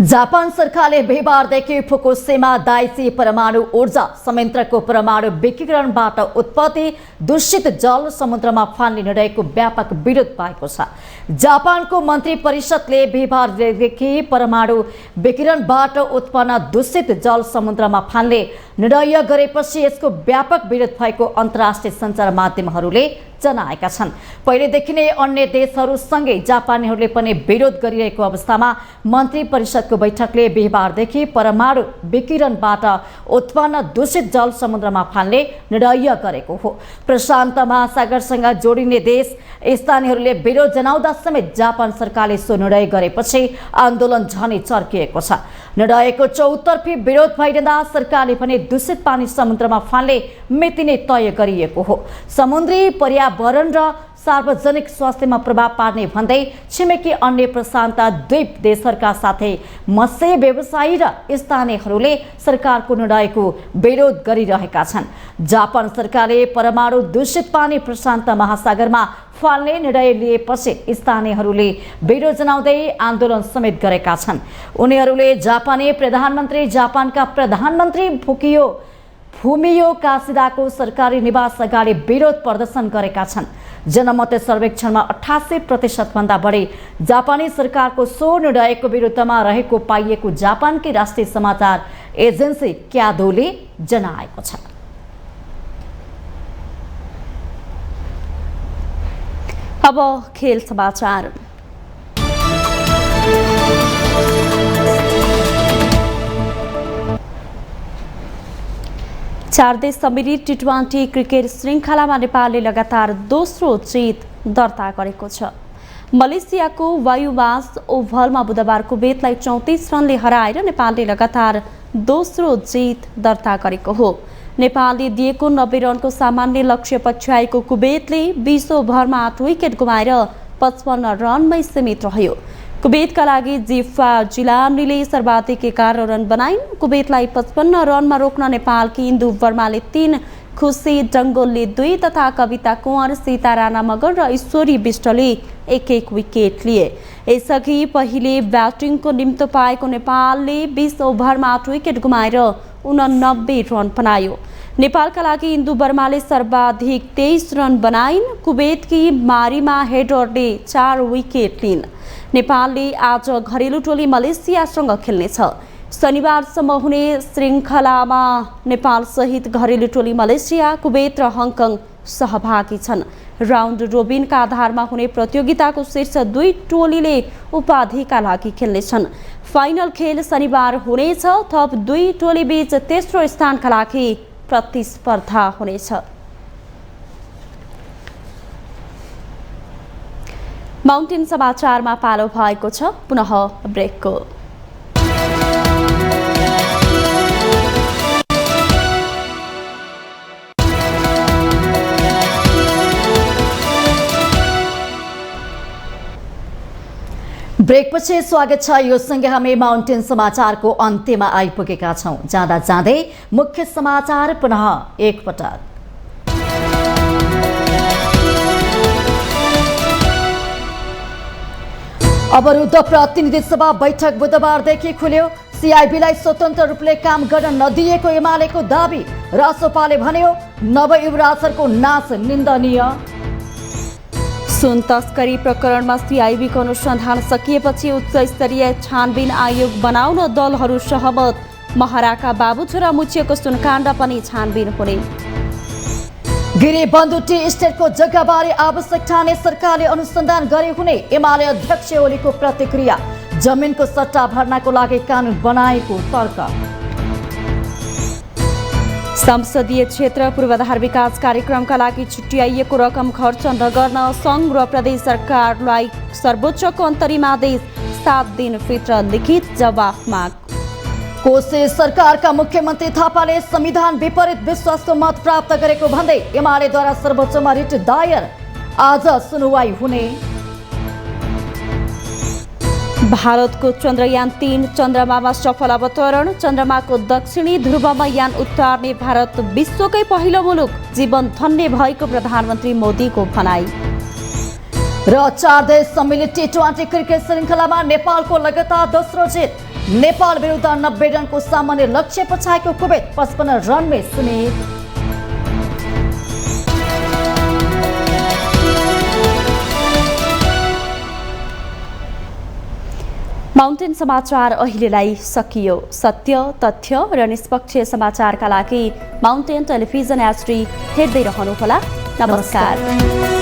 Speaker 1: जापान सरकारले बिहिबारदेखि फुकुशिमा दाइची परमाणु ऊर्जा संयन्त्रको परमाणु विकिरणबाट उत्पत्ति दूषित जल समुद्रमा फाल्ने निर्णयको व्यापक विरोध भएको छ। जापानको मन्त्री परिषदले बिहिबारदेखि परमाणु विकिरणबाट उत्पन्न दूषित जल समुद्रमा फाल्ने निर्णय गरेपछि यसको व्यापक विरोध भएको अन्तर्राष्ट्रिय सञ्चार माध्यमहरूले जनाएका छन्। पहिलेदेखि नै अन्य देशहरूसँगै जापानीहरूले पनि विरोध गरिरहेको अवस्थामा मन्त्री परिषदको बैठकले बिहिबारदेखि परमाणु विकिरणबाट उत्पन्न दूषित जल समुद्रमा फाल्ने निर्णय गरेको हो। प्रशान्त महासागरसँग जोडिने देश स्थानीयहरूले विरोध जनाउँदा समेत जापान सरकारले सो निर्णय गरेपछि आन्दोलन झनै चर्किएको छ। निर्णयको चौतर्फी विरोध भइरहँदा सरकारले पनि दूषित पानी समुद्रमा फाल्ने मिति नै तय गरिएको हो। समुद्री पर्यावरण र सार्वजनिक स्वास्थ्यमा प्रभाव पार्ने भन्दै छिमेकी अन्य प्रशान्त द्वीप देशहरूका साथै मत्स्य व्यवसायी र स्थानीयहरूले सरकारको निर्णयको विरोध गरिरहेका छन्। जापान सरकारले परमाणु दूषित पानी प्रशान्त महासागरमा फाल्ने निर्णय लिएपछि स्थानीयहरूले विरोध जनाउँदै आन्दोलन समेत गरेका छन्। उनीहरूले जापानका प्रधानमन्त्री फुमियो कासिदाको सरकारी निवास अगाडि विरोध प्रदर्शन गरेका छन्। जनमत सर्वेक्षणमा 88% भन्दा बढी जापानी सरकारको सो निर्णयको विरुद्धमा रहेको पाइएको जापानकी राष्ट्रिय समाचार एजेन्सी क्यादोले जनाएको छ।
Speaker 2: अब खेल समाचार। चार देश सम्मिलित टी20 क्रिकेट श्रृङ्खलामा नेपालले लगातार दोस्रो जित दर्ता गरेको छ। मलेसियाको वायुवास ओभलमा बुधबार कुवेतलाई 34 रनले हराएर नेपालले लगातार दोस्रो जित दर्ता गरेको हो। नेपालले दिएको 90 रनको सामान्य लक्ष्य पछ्याएको कुवेतले 20 ओभरमा 8 विकेट गुमाएर 55 रनमै सीमित रह्यो। कुवेतका लागि जिफा जिलानीले सर्वाधिक 11 रन बनाइन्। कुवेतलाई 55 रनमा रोक्न नेपालकी इन्दु वर्माले 3, खुसी डङ्गोलले 2 तथा कविता कुँवर, सीता राणा मगर र ईश्वरी विष्टले 1-1 विकेट लिए। यसअघि पहिले ब्याटिङको निम्तो पाएको नेपालले 20 ओभरमा 8 विकेट गुमाएर 89 रन बनायो। नेपालका लागि इन्दु वर्माले सर्वाधिक 23 रन बनाइन्। कुवेतकी मारिमा हेडरले 4 विकेट लिइन्। नेपालले आज घरेलु टोली मलेसियासँग खेल्नेछ। शनिबारसम्म हुने श्रृङ्खलामा नेपाल सहित घरेलु टोली मलेसिया, कुवेत र हङकङ सहभागी छन्। राउन्ड रोबिनका आधारमा हुने प्रतियोगिताको शीर्ष 2 टोलीले उपाधिका लागि खेल्नेछन्। फाइनल खेल शनिबार हुनेछ। थप 2 टोली बीच तेस्रो स्थानका लागि प्रतिस्पर्धा हुनेछ। माउन्टेन समाचारमा पालो भएको छ पुनः ब्रेकको।
Speaker 1: ब्रेकपछि स्वागत छ। यो सँगै हामी माउन्टेन समाचारको अन्त्यमा आइपुगेका छौं। जाँदा जाँदै मुख्य समाचार पुनः एकपटक। अवरुद्ध प्रतिनिधि सभा बैठक बुधबारदेखि खुल्यो। सीआईबीलाई स्वतन्त्र रूपले काम गर्न नदिएको एमालेको दाबी। रासोपाले भन्यो नवयुवराजहरूको नाश निन्दनीय।
Speaker 2: सुन तस्करी प्रकरणमा सीआईबीको अनुसन्धान सकिएपछि उच्च स्तरीय छानबिन आयोग बनाउन दलहरू सहमत। महराका बाबुछोरा मुछिएको सुनकाण्ड पनि छानबिन हुने। गिरी बन्दुटी स्टेटको जग्गाबारे आवश्यक ठाने सरकारले अनुसन्धान गरे हुने एमाले अध्यक्ष ओलीको प्रतिक्रिया। जमिनको सट्टा भर्नाको लागि कानुन बनाएको तर्क। संसदीय क्षेत्र पूर्वाधार विकास कार्यक्रमका लागि छुट्याइएको रकम खर्च नगर्न सङ्घ र प्रदेश सरकारलाई सर्वोच्चको अन्तरिम आदेश। 7 दिनभित्र लिखित जवाफ माग। कोसे सरकारका मुख्यमन्त्री थापाले संविधान विपरीत विश्वासको मत प्राप्त गरेको भन्दै एमालेद्वारा सर्वोच्चमा रिट दायर।
Speaker 1: आज सुनवाई हुने।
Speaker 2: भारतको चन्द्रयान 3 चन्द्रमामा सफल अवतरण। चन्द्रमाको दक्षिणी ध्रुवमा यान उतार्ने भारत विश्वकै पहिलो मुलुक। जीवन धन्य भएको प्रधानमन्त्री मोदीको भनाई।
Speaker 1: र 4 देश सम्मिलित T20 क्रिकेट श्रृङ्खलामा नेपालको लगातार दोस्रो जित। नेपाल विरुद्ध 90 रनको सामान्य लक्ष्य पछाएको कुवेत 55 रनमै सीमित।
Speaker 2: माउन्टेन समाचार अहिलेलाई सकियो। सत्य, तथ्य र निष्पक्ष समाचारका लागि माउन्टेन टेलिभिजन HD हेर्दै रहनुहोला। नमस्कार।